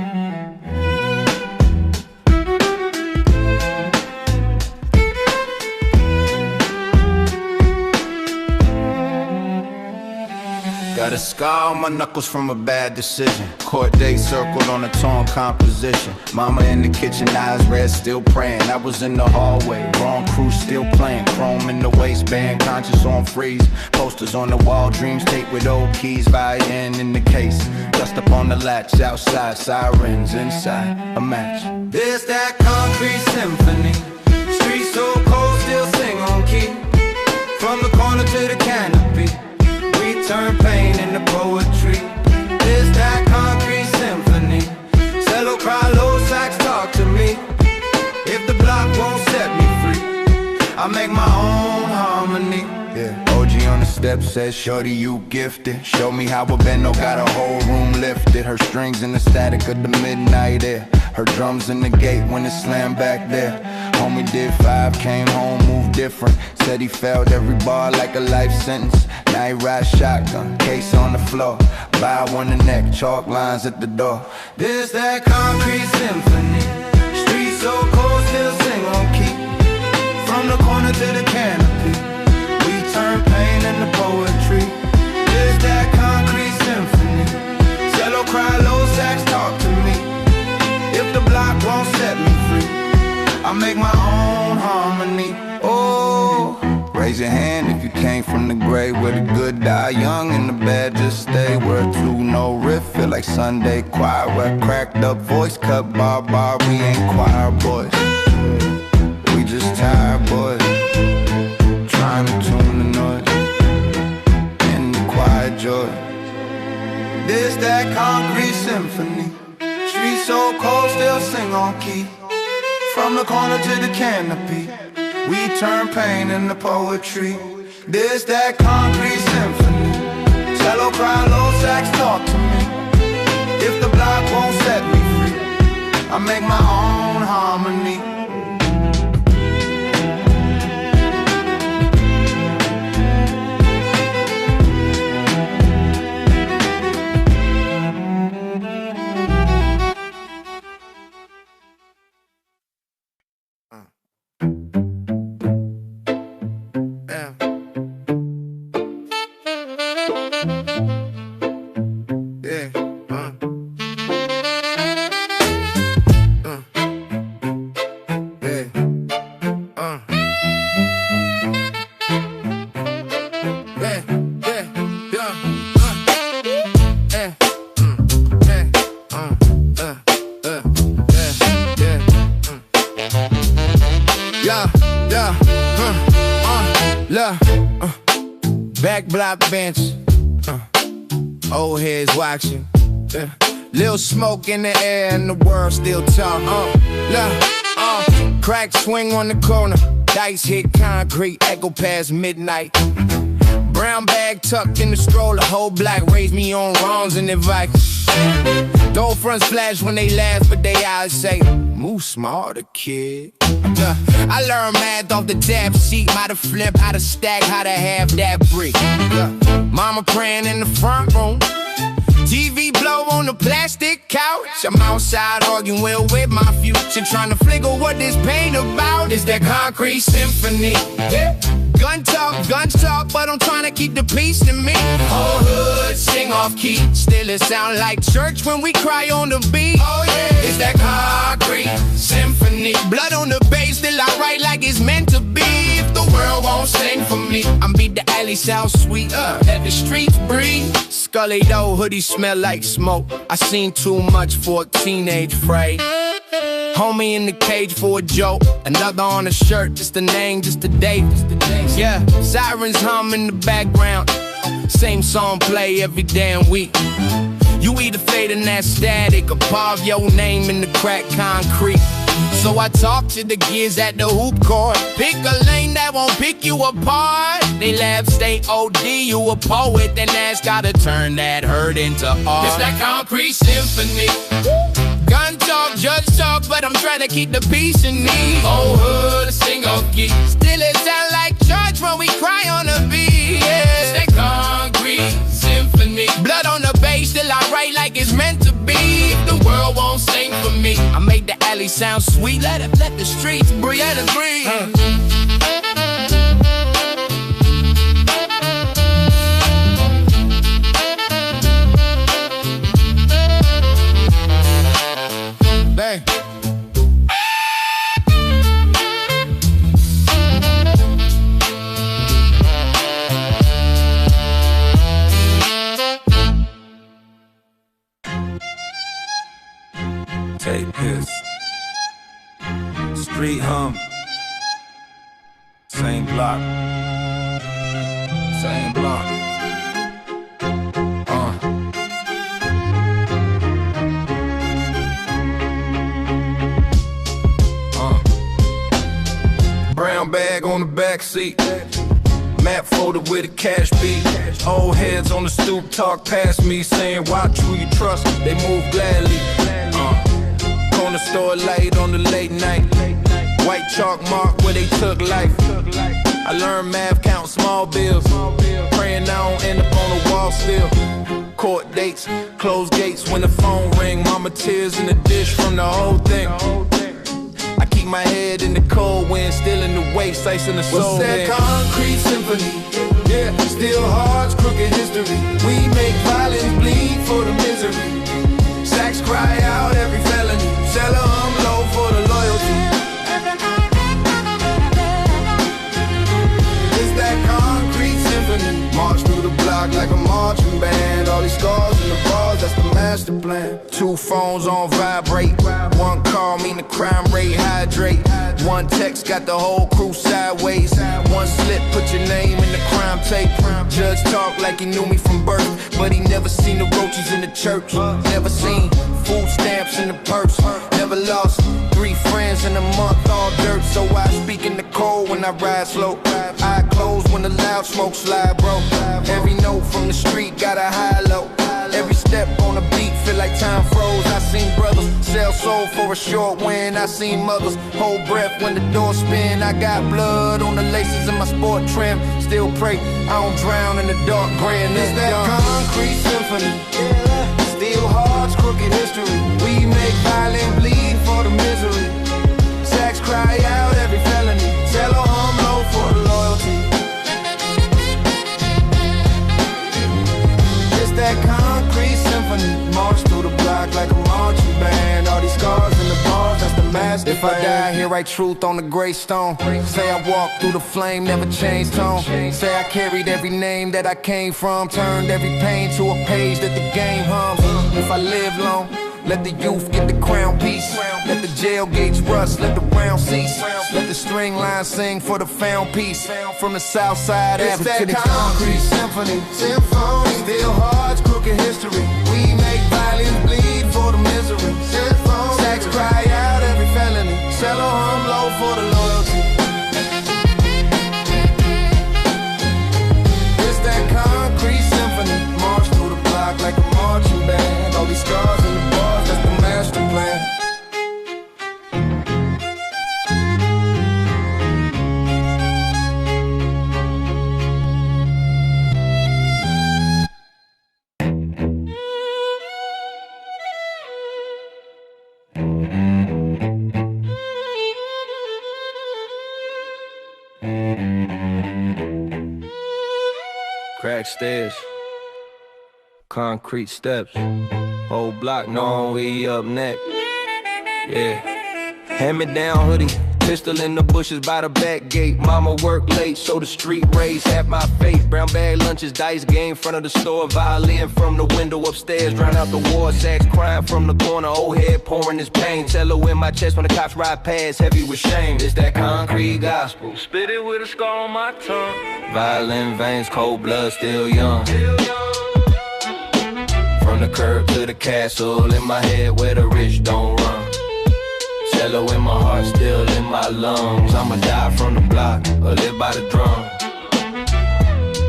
Got a scar on my knuckles from a bad decision. Court date circled on a torn composition. Mama in the kitchen, eyes red, still praying. I was in the hallway, wrong crew still playing. Chrome in the waistband, conscious on freeze. Posters on the wall, dreams taped with old keys. Violin in the case, dust up on the latch. Outside, sirens inside, a match. There's that concrete symphony. Streets so cold, still sing on key. From the corner to the canopy, we turn pain into poetry. There's that concrete symphony. Cello cry, low sax talk to me. If the block won't set me free, I make my own harmony. Yeah. OG on the steps says, shorty, you gifted. Show me how a bendo got a whole room lifted. Her strings in the static of the midnight air. Her drums in the gate when it slammed back there. Homie did 5, came home, moved different. Said he failed every bar like a life sentence. Now he rides shotgun, case on the floor. Bow on the neck, chalk lines at the door. There's that concrete symphony. Streets so cold, still sing on key. From the corner to the canopy, we turn pain into poetry. There's that concrete symphony. Cello cry, low sax talk to me. If the block won't set me free, I make my own harmony. Oh, raise your hand if you came from the grave where the good die young and the bad just stay. Where two no riff, feel like Sunday choir. Where cracked up voice cut bar, we ain't choir boys. We just tired boys, trying to tune the noise in the quiet joy. There's that concrete symphony. Streets so cold, still sing on key. From the corner to the canopy, we turn pain into poetry. There's that concrete symphony. Cello cry, low sax talk to me. If the block won't set me free, I make my own harmony. Back block bench, old heads watching. Little smoke in the air and the world still talk. Crack swing on the corner, dice hit concrete, echo past midnight. Brown bag tucked in the stroller, whole black, raised me on wrongs and advice. Door fronts flash when they laugh, but they eyes say, move smarter, kid. I learned math off the tab sheet, how to flip, how to stack, how to have that brick. Mama praying in the front room, TV blow on the plastic couch. I'm outside arguing with my future, trying to figure what this pain about. It's that concrete symphony. Gun talk, but I'm trying to keep the peace in me. Whole hood sing off key, still it sound like church when we cry on the beat. Oh yeah, it's that concrete symphony. Blood on the bass, still I write like it's meant to be. If the world won't sing for me, I'm beat the alley sound sweet, let the streets breathe. Scully though, hoodie smell like smoke. I seen too much for a teenage phrase. Homie in the cage for a joke, another on the shirt, just the name, just the date. Yeah, sirens hum in the background, same song play every damn week. You either fade in that static or carve your name in the cracked concrete. So I talk to the kids at the hoop court, pick a lane that won't pick you apart. They laugh, stay OD, you a poet, then ask gotta turn that hurt into art. It's that concrete symphony. Gun talk, judge talk, but I'm trying to keep the peace in me. Old hood, a single key, still it sound like church when we cry on the beat. Yeah. It's that concrete symphony. Blood on the bass, still I write like it's meant to be. If the world won't sing for me, I make the alley sound sweet. Let the streets breathe, let it breathe. Take piss. Street hum. Same block. Same block. Brown bag on the back seat. Map folder with a cash beat. Old heads on the stoop talk past me, saying watch who you trust, they move gladly. Corner store light on the late night. White chalk mark where they took life. I learned math, count small bills. Praying I don't end up on the wall still. Court dates, closed gates when the phone ring. Mama tears in the dish from the whole thing. I keep my head in the cold wind, still in the waist, ice in the soul. What's that concrete symphony? Yeah, still hearts, crooked history. We make violence bleed for the misery. Sacks cry out every felony. Sell low for the loyalty. It's that concrete symphony. March through the block like a marching band. All these scars in the bars, that's the master plan. 2 phones on vibrate. 1 call mean the crime rate hydrate. 1 text got the whole crew sideways. 1 slip put your name in the crime tape. Judge talk like he knew me from birth, but he never seen the roaches in the church. Never seen food stamps in the purse. Never lost 3 friends in a month, all dirt. So I speak in the cold when I ride slow. Eye closed when the loud smoke slide, bro. Every note from the street got a high low. Every step on the beat feel like time froze. I seen brothers sell soul for a short win. I seen mothers hold breath when the door spin. I got blood on the laces in my sport trim. Still pray I don't drown in the dark gray. And it's that concrete symphony. Still hearts, crooked history. We make violent bleed for the misery. Sacks cry out every felony. Tell her low for the loyalty. It's that concrete symphony. March through the block like a marching band. All these scars in the bars, that's the master. If I die here, write truth on the gravestone. Say I walked through the flame, never changed tone. Say I carried every name that I came from. Turned every pain to a page that the game hums. If I live long, let the youth get the crown piece. Let the jail gates rust, let the round cease. Let the string line sing for the found peace. From the south side, it's that concrete symphony. Symphony, still hearts, crooked history. We make violence bleed for the misery. Sacks cry out every felony. Sell low for the loyalty. It's that concrete symphony. March through the block like a marching band. All these scars in the bars, that's the master plan. Crack stairs, concrete steps, whole block knowing we up next. Yeah, hand me down hoodie, pistol in the bushes by the back gate. Mama work late, so the street raised half my fate. Brown bag lunches, dice game, front of the store. Violin from the window upstairs, drown out the war. Sacks crying from the corner, old head pouring his pain. Cello in my chest when the cops ride past, heavy with shame. It's that concrete gospel, spit it with a scar on my tongue. Violin veins, cold blood, still young. From the curb to the castle, in my head where the rich don't run. Cello in my heart, still in my lungs. I'ma die from the block, or live by the drum.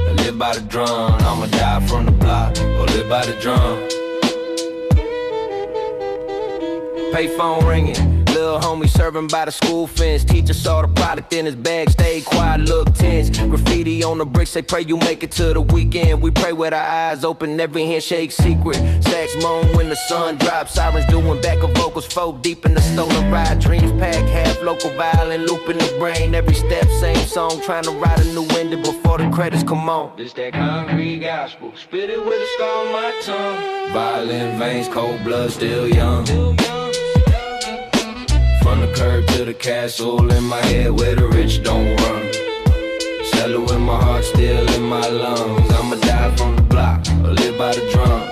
Or live by the drum. I'ma die from the block, or live by the drum. Payphone ringing, little homie serving by the school fence. Teacher saw the product in his bag, stayed quiet, looked tense. Graffiti on the bricks, they pray you make it to the weekend. We pray with our eyes open, every handshake secret. Sax moan when the sun drops, sirens doing back of vocals, folk deep in the stolen ride. Dreams pack, half local violin, loop in the brain. Every step, same song, trying to write a new ending before the credits come on. This that concrete gospel, spit it with a scar on my tongue. Violin veins, cold blood, still young. From the curb to the castle, in my head where the rich don't run. Cello in my heart, still in my lungs. I'ma die from the block, or live by the drum.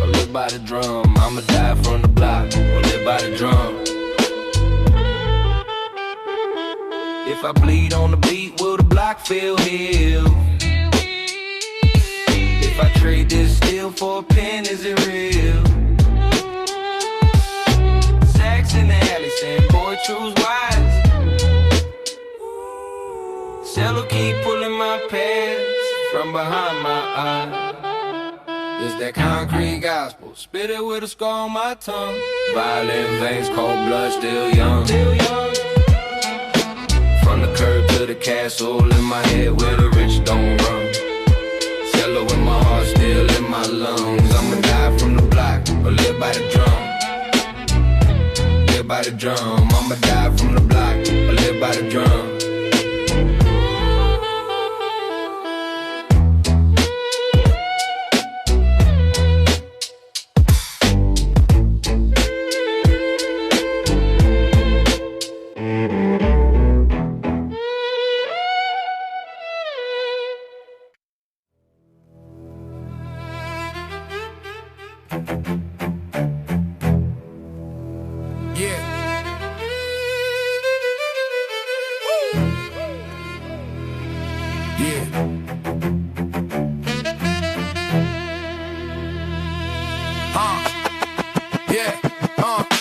Or live by by the drum. I'ma die from the block or live by the drum. If I bleed on the beat, will the block feel healed? If I trade this steel for a pen, is it real? Sax in the alley saying, boy, choose wise. Cello keep pulling my pants from behind my eye. It's that concrete gospel, spit it with a scar on my tongue. Violent veins, cold blood, still young. From the curb to the castle in my head where the rich don't run. Cello in my heart, still in my lungs. I'ma die from the block or live by the drum. Live by the drum. I'ma die from the block or live by the drum.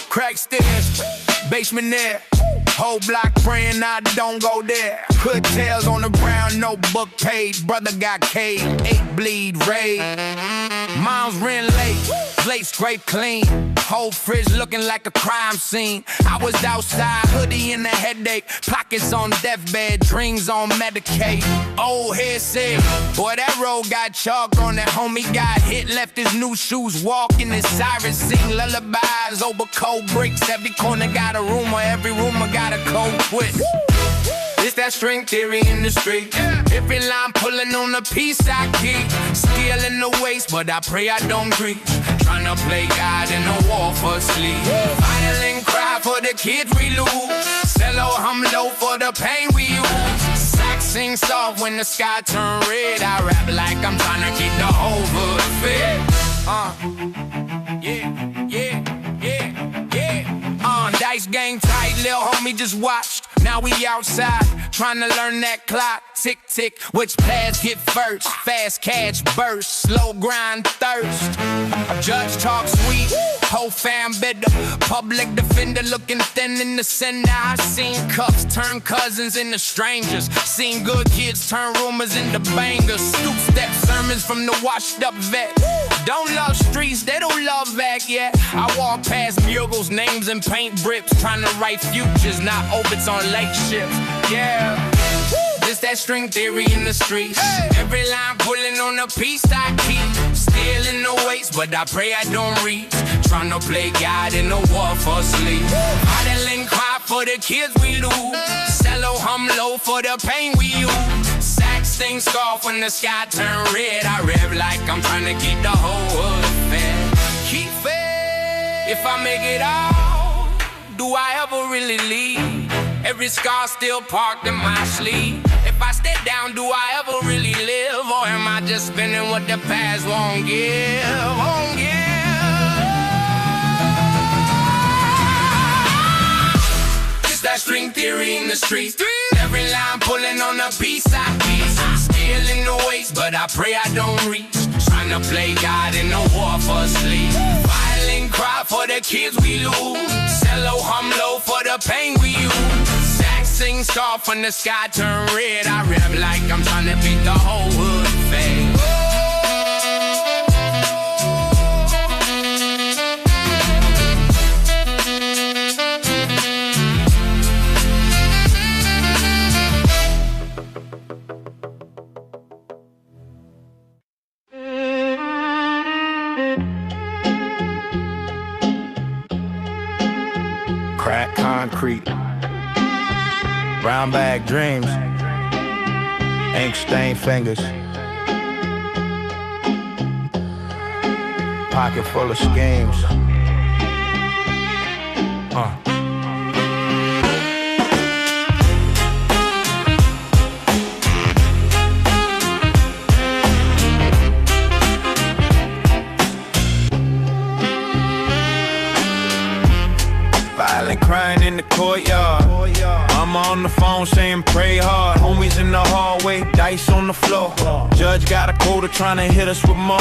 Crack stairs, basement there. Whole block praying I don't go there. Hood tails on the ground, no book page. Brother got caved, 8 bleed raid. Mom's rent late, plate scrape clean. Whole fridge looking like a crime scene. I was outside, hoodie and a headache. Pockets on deathbed, dreams on Medicaid. Old head said, boy, that road got chalk on it. Homie got hit, left his new shoes walking. His sirens sing lullabies over cold bricks. Every corner got a rumor, every rumor got a cold twist. It's that string theory in the street. Every line pulling on a piece I keep. Skill in the waist, but I pray I don't creep. Tryna play God in a war for sleep. Violin cry for the kids we lose. Cello hum low for the pain we use. Sax sing soft when the sky turn red. I rap like I'm tryna keep the whole hood fed. Dice game tight, lil' homie just watched. Now we outside, tryna learn that clock. Tick, tick, which pass get first? Fast catch burst, slow grind thirst. Judge talk sweet, whole fam bitter. Public defender looking thin in the center. I seen cuffs turn cousins into strangers. Seen good kids turn rumors into bangers. Stoop step sermons from the washed up vet. Don't love streets, they don't love back yet. I walk past bugles, names and paint brips. Tryna write futures, not obits on lake ships. Yeah. This that string theory in the streets. Every line pulling on a piece I keep. Still in the waist, but I pray I don't reach. Tryna play God in the war for sleep. Idling cry for the kids we lose. Cello hum low for the pain we use. Sax sing scarf when the sky turn red. I rev like I'm tryna keep the whole hood fed. Keep fed. If I make it out, do I ever really leave? Every scar still parked in my sleeve. If I step down, do I ever really live? Or am I just spinning what the past won't give? Won't give. It's that string theory in the streets. Every line pulling on a piece I keep. Still in the waist, but I pray I don't reach. Tryna play God in the war for sleep. Violin cry for the kids we lose. Cello hum low for the pain we use. Sax sing scarf when the sky turn red. I rap like I'm tryna beat the whole hood fade. Crack concrete, brown bag dreams, ink stained fingers, pocket full of schemes. crying in the courtyard. I'm on the phone saying pray hard. Homies in the hallway, dice on the floor. Judge got a quota trying to hit us with more.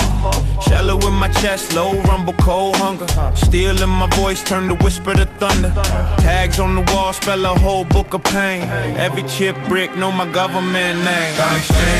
Shallow in my chest, low rumble, cold hunger. Steel in my voice, turn the whisper to thunder. Tags on the wall, spell a whole book of pain. Every chip brick know my government name.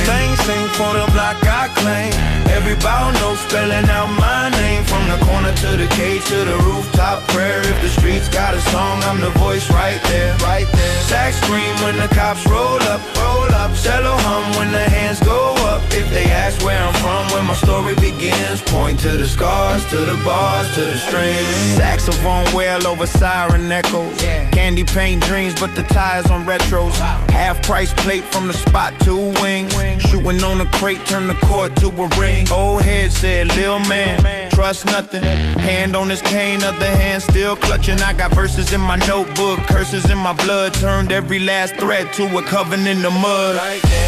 Things sing for the block I claim. Every bow no spelling out my name. From the corner to the cage to the rooftop prayer. If the streets got a song, I'm the voice right there, right there. Sax scream when the cops roll up, roll up. Cello hum when the hands go up. If they ask where I'm from, where my story begins, point to the scars, to the bars, to the strings. Saxophone wail over siren echoes. Candy paint dreams, but the tires on retros. Half price plate from the spot to wings. Shooting on a crate, turn the court to a ring. Old head said, lil man, trust nothing. Hand on his cane, other hand still clutching. I got verses in my notebook, curses in my blood. Turned every last thread to a coven in the mud.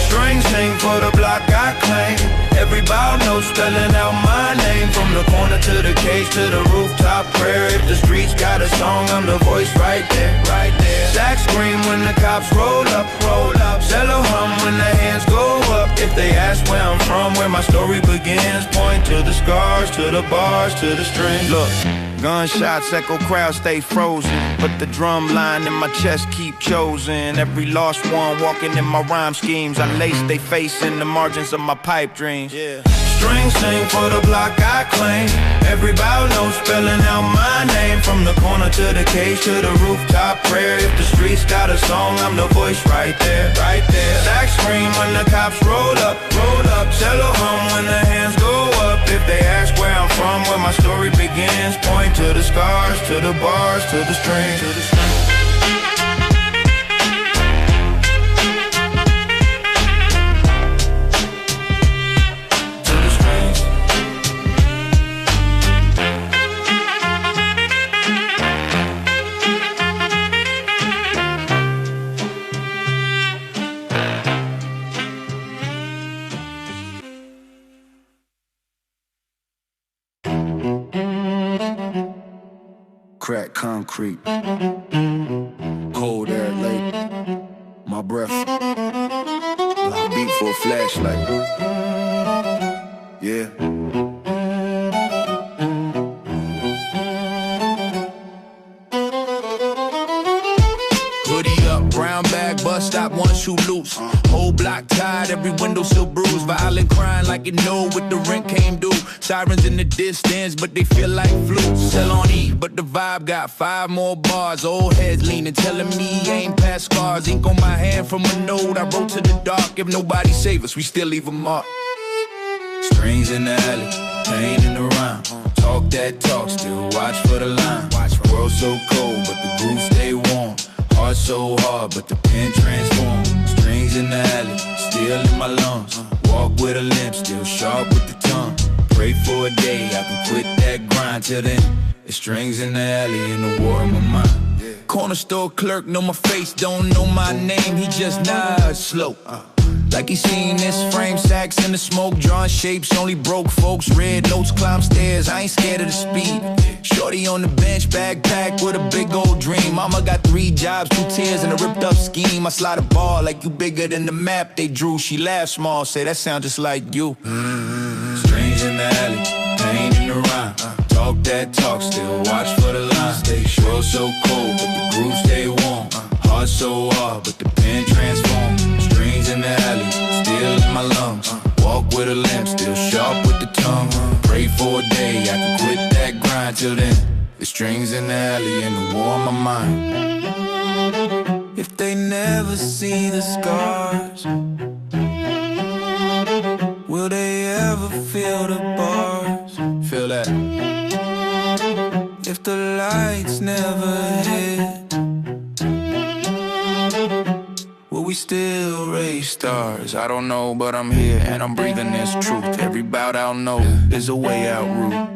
Strings sing for the block I claim. Every bow note spelling out my name. From the corner to the cage to the rooftop prayer. If the streets got a song, I'm the voice right there, right there. Sax scream when the cops roll up, roll up. Cello hum when the hands go up. If they ask where I'm from, where my story begins, point to the scars, to the bars, to the strings. Look, gunshots echo, crowds stay frozen, but the drum line in my chest keep chosen. Every lost one walking in my rhyme schemes. I lace they face in the margins of my pipe dreams. Strings sing for the block I claim. Every bow note spelling out my name. From the corner to the cage to the rooftop prayer. If the streets got a song, I'm the voice right there, right there. Sax scream when the cops roll up, roll up. Cello hum when the hands go up. If they ask where I'm from, where my story begins, point to the scars, to the bars, to the strings, to the strings. Crack concrete, cold air lake, my breath, beat for a flashlight, yeah. Hoodie up, brown bag, bus stop, one shoe loose. Whole block tied, every window still bruised. Violent crying like it know what the rent came due. Sirens in the distance, but they feel like flutes. Sell on E, but the vibe got 5 more bars. Old heads leaning, telling me ain't past scars. Ink on my hand from a note I wrote to the dark. If nobody save us, we still leave a mark. Strings in the alley, pain in the rhyme. Talk that talk, still watch for the line. World so cold, but the groove stay warm. Heart so hard, but the pen transform. Strings in the alley, still in my lungs. Walk with a limp, still sharp with the tongue. Pray for a day I can quit that grind. Till then, it's strings in the alley and the war in my mind. Corner store clerk know my face, don't know my name. He just nods slow, like he seen this frame. Sacks in the smoke, drawing shapes, only broke folks. Red notes, climb stairs, I ain't scared of the speed. Shorty on the bench, backpack with a big old dream. Mama got 3 jobs, 2 tears, and a ripped up scheme. I slide a ball like you bigger than the map they drew. She laughed small, say that sound just like you. Strings in the alley, pain in the rhyme. Talk that talk, still watch for the line. Stay world so cold, but the groove stay warm. Heart so hard, but the pen transform. Strings in the alley, still in my lungs. Walk with a limp, still sharp with the tongue. Pray for a day I can quit that grind. Till then, the strings in the alley and the war on my mind. If they never see the scars, will they ever feel the bars? Feel that? If the lights never hit, will we still raise stars? I don't know, but I'm here and I'm breathing this truth. Every bout I'll know is a way out route.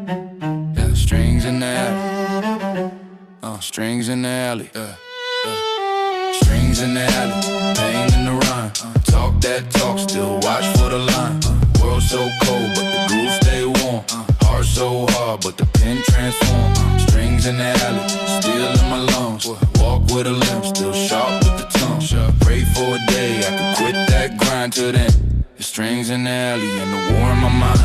Strings in the alley. Strings in the alley. Strings in the alley. Pain in the rhyme. Talk that talk, still watch for the line. World so cold, but the groove stay warm. Heart so hard, but the pen transform. Strings in the alley, still in my lungs. Walk with a limp, still sharp with the tongue. Pray for a day I can quit that grind. Till then, the strings in the alley and the war in my mind.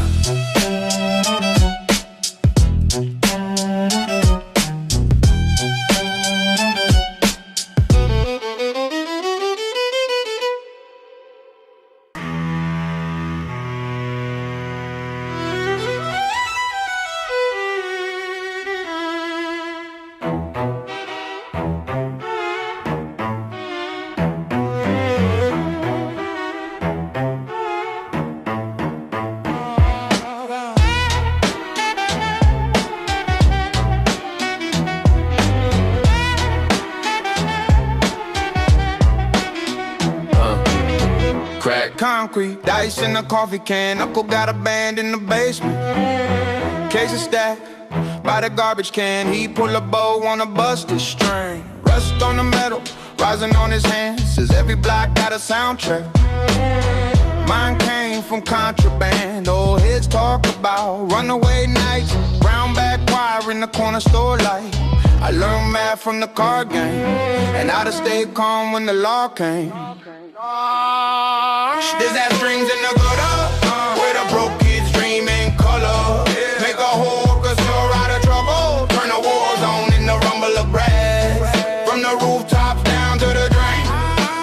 Concrete, dice in a coffee can. Uncle got a band in the basement. Case of stack by the garbage can. He pull a bow on a busted string. Rust on the metal, rising on his hands. Says every block got a soundtrack. Mine came from contraband. Old heads talk about runaway nights. Brown bag choir in the corner store light. I learned math from the card game, and how to stay calm when the law came. There's that strings in the gutter, where the broke kids dream in color. Make a whole orchestra out of trouble. Turn the war zone in the rumble of brass. From the rooftops down to the drain,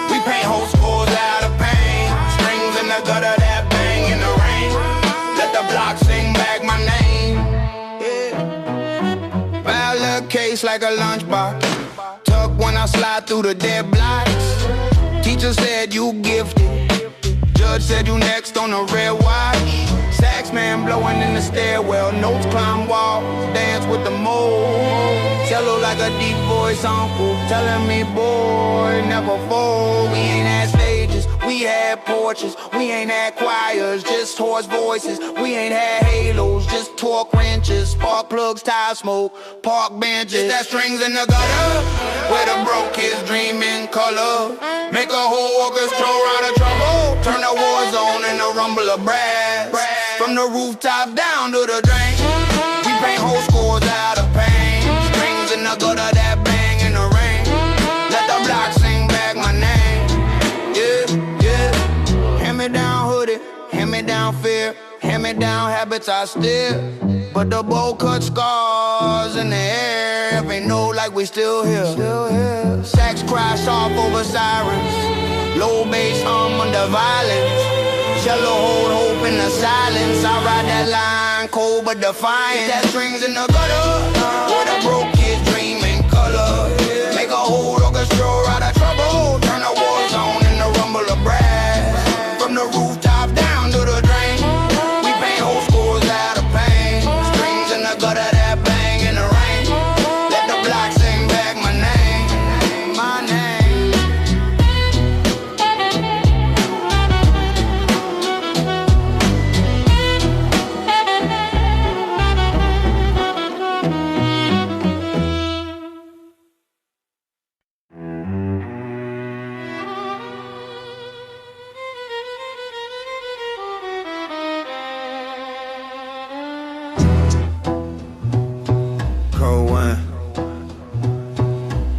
we paint whole scores out of pain. Strings in the gutter that bang in the rain. Let the block sing back my name. Ballot case like a lunchbox. Tuck when I slide through the dead blocks. Teacher said you gifted. Judge said you next on the red watch. Sax man blowing in the stairwell. Notes climb walls, dance with the mold. Cello like a deep voice uncle telling me, boy, never fold. We ain't had stages, we had porches. We ain't had choirs, just hoarse voices. We ain't had halos, just torque wrenches. Spark plugs, tire smoke, park benches. That strings in the gutter, where the broke kids dream in color. Make a whole orchestra out of trouble. Turn the war zone in a rumble of brass. From the rooftop down to the drain, we paint whole scores out of pain. Strings in the gutter that bang in the rain. Let the block sing back my name. Yeah, yeah. Hand me down hoodie, hand me down fear, hand me down habits I steer. But the bowl cut scars in the air. If ain't no like we still here. Sax crash off over sirens. Low bass hum under violence. Cello hold hope in the silence. I ride that line cold but defiant. That strings in the gutter, where the broke kids dream in color. Make a whole orchestra out of trouble. Turn the war zone in the rumble of brass. From the rooftop down to the drain, we paint whole scores out of pain. Strings in the gutter that bang in the rain. Let the block sing back my name, my name.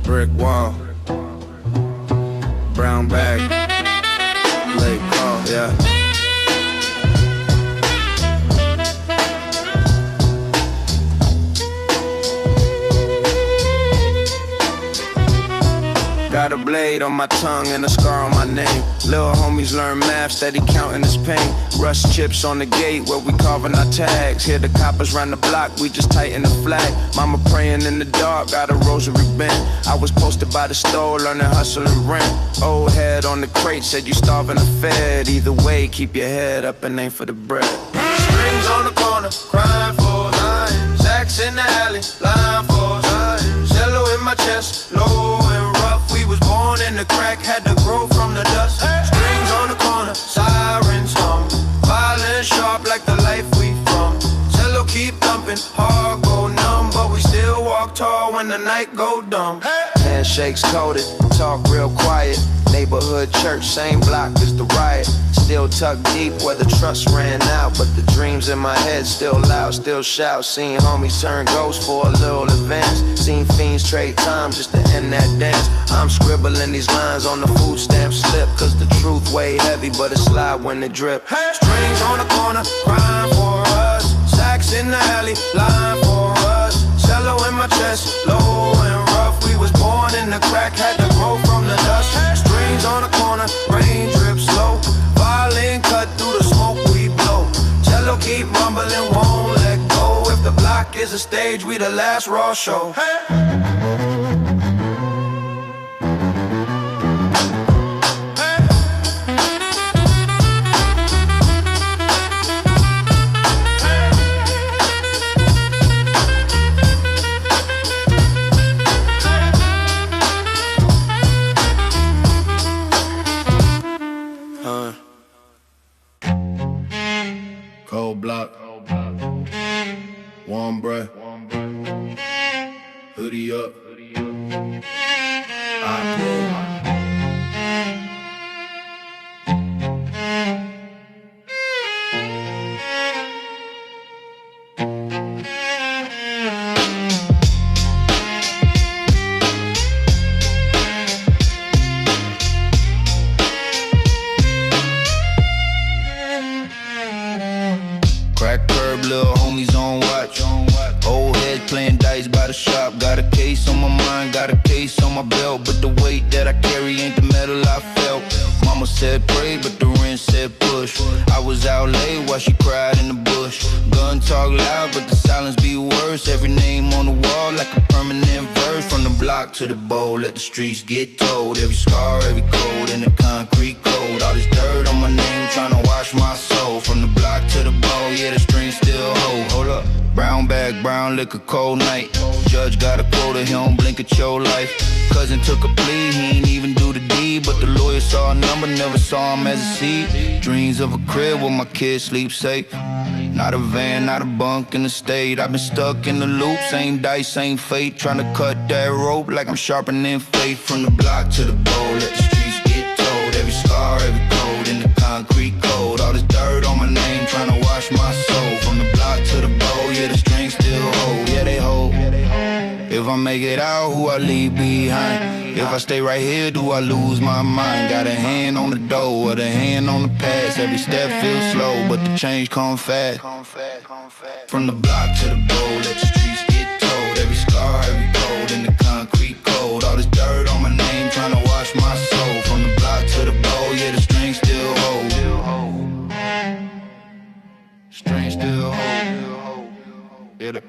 Brick wall, brown bag, late call, yeah. Got a blade on my tongue and a scar on my name. Little homies learn math, steady counting his pain. Rust chips on the gate where we carving our tags. Hear the coppers round the block, we just tighten the flag. Mama praying in the dark, got a rosary bent. I was posted by the store, learning hustle and rent. Old head on the crate, said you starving or fed. Either way, keep your head up and aim for the bread. Strings on the corner, crying for time. Sax in the alley, line for time. Cello in my chest, low and rough. We was born in the crack, had to grow from the dust. Strings on the corner, sirens hum. Violence sharp like the life we from. Cello keep thumping, heart go numb, but we still walk walk tall when the night go dumb. Handshakes coded, talk real quiet. Neighborhood church, same block as the riot. Still tucked deep where the trust ran out, but the dreams in my head still loud, still shout. Seen homies turn ghosts for a little advance. Seen fiends trade time just to end that dance. I'm scribbling these lines on the food stamp slip, cause the truth weigh heavy, but it slide when it drip. Strings on the corner, crying for us. Sacks in the alley, lying for us. Cello in my chest, low and rough. We was born in the crack, had to grow from the dust. Strings on the corner, rain drips slow. Violin cut through the smoke we blow. Cello keep rumbling, won't let go. If the block is a stage, we the last raw show. Cold block, warm breath, hoodie up, I pull. Crack curb, little homies on watch. Old heads playing dice by the shop. Got a case on my mind, got a case on my belt. But the weight that I carry ain't the metal I felt. Mama said pray, but the wrench said push. I was out late while she cried in the bush. Gun talk loud, but the silence be worse. Every name on the wall like a permanent verse. From the block to the bowl, let the streets get told. Every scar, every code in the concrete code. All this dirt on my name, tryna wash my soul. From the block to the bowl, yeah, the string still hold. Hold up. Brown bag, brown liquor, cold night. Judge got a quota, he don't blink at your life. Cousin took a plea, he ain't even do the deed. But the lawyer saw a number, never saw him as a seed. Dreams of a crib where my kids sleep safe. Not a van, not a bunk in the state. I've been stuck in the loop, same dice, same fate. Tryna cut that rope like I'm sharpening faith. From the block to the bowl, let the streets get told. Every scar, every code in the concrete code. All this dirt on my name, tryna wash my soul. From the block to the bowl, yeah, the strings still hold. Yeah, they hold. If I make it out, who I leave behind? If I stay right here, do I lose my mind? Got a hand on the door, or a hand on the past. Every step feels slow, but the change come fast. From the block to the bowl, let the streets get told. Every scar, every code in the concrete code. All this dirt on my name, tryna wash my soul. From the block to the bowl, yeah, the string still hold. String still hold. Yeah,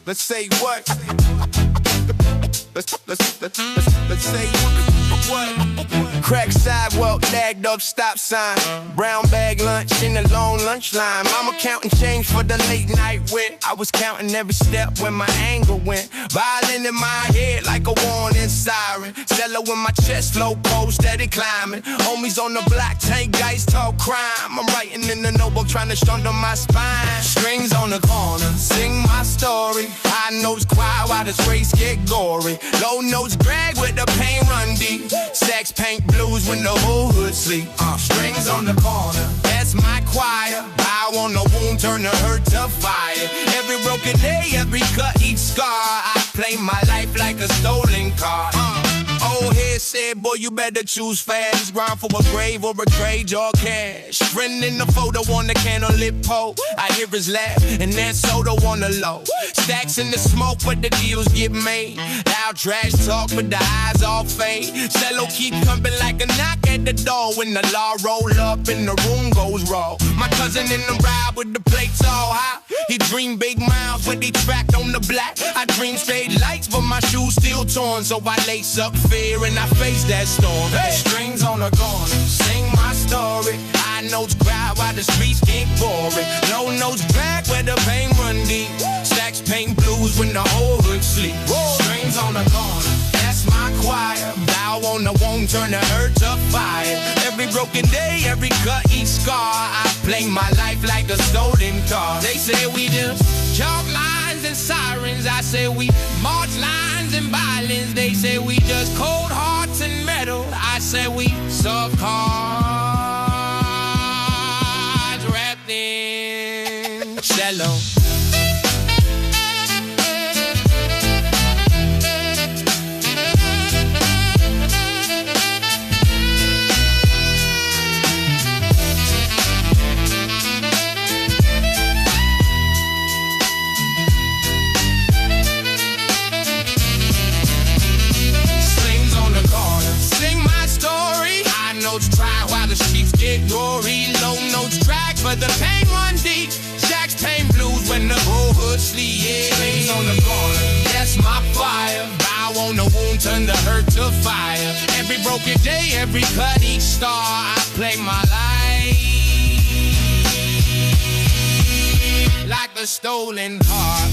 Let's say what? Let's say what? Crack sidewalk, lagged up stop sign. Brown bag lunch in the long lunch line. Mama counting change for the late night rent. I was counting every step when my anger went. Violin in my head like a warning siren. Cello in my chest, flow pole steady climbing. Homies on the block, tank guys talk crime. I'm writing in the notebook trying to strengthen my spine. Strings on the corner, sing my story. High notes quiet while this race get gory. Low notes drag with the pain run deep. Sax paint blues when the whole hood sleep. Strings on the corner, that's my choir. Bow on the wound, turn the hurt to fire. Every broken day, every cut, each scar. I play my life like a stolen car. Old head said, boy, you better choose fast. Grind for a grave or a trade or cash. Friend in the photo on the candlelit pole. I hear his laugh, and that soda on the low. Stacks in the smoke, but the deals get made. Loud trash talk, but the eyes all fade. Cello keep coming like a knock at the door. When the law roll up and the room goes raw. My cousin in the ride with the plates all high. He dream big miles, but he tracked on the black. I dream straight lights, but my shoes still torn. So I lace up fear and I face that storm. Hey. Strings on the corner, sing my story. High notes cry while the streets get boring. Low notes drag where the pain run deep. Stacks paint blues when the whole hood sleep. Strings on the corner, that's my choir. Bow on the won't turn the hurt to fire. Every broken day, every cut, each scar. I play my life like a stolen car. They say we just chalk lines and sirens. I say we march lines and violence. They say we just cold hearts and metal. I say we soft cards wrapped in cello. Try while the sheets get gory. Low notes drag, but the pain run deep. Shacks pain blues when the whole hood sleep. Yeah, flames on the corner, that's my fire. Bow on the wound, turn the hurt to fire. Every broken day, every cut, each star. I play my life like a stolen heart.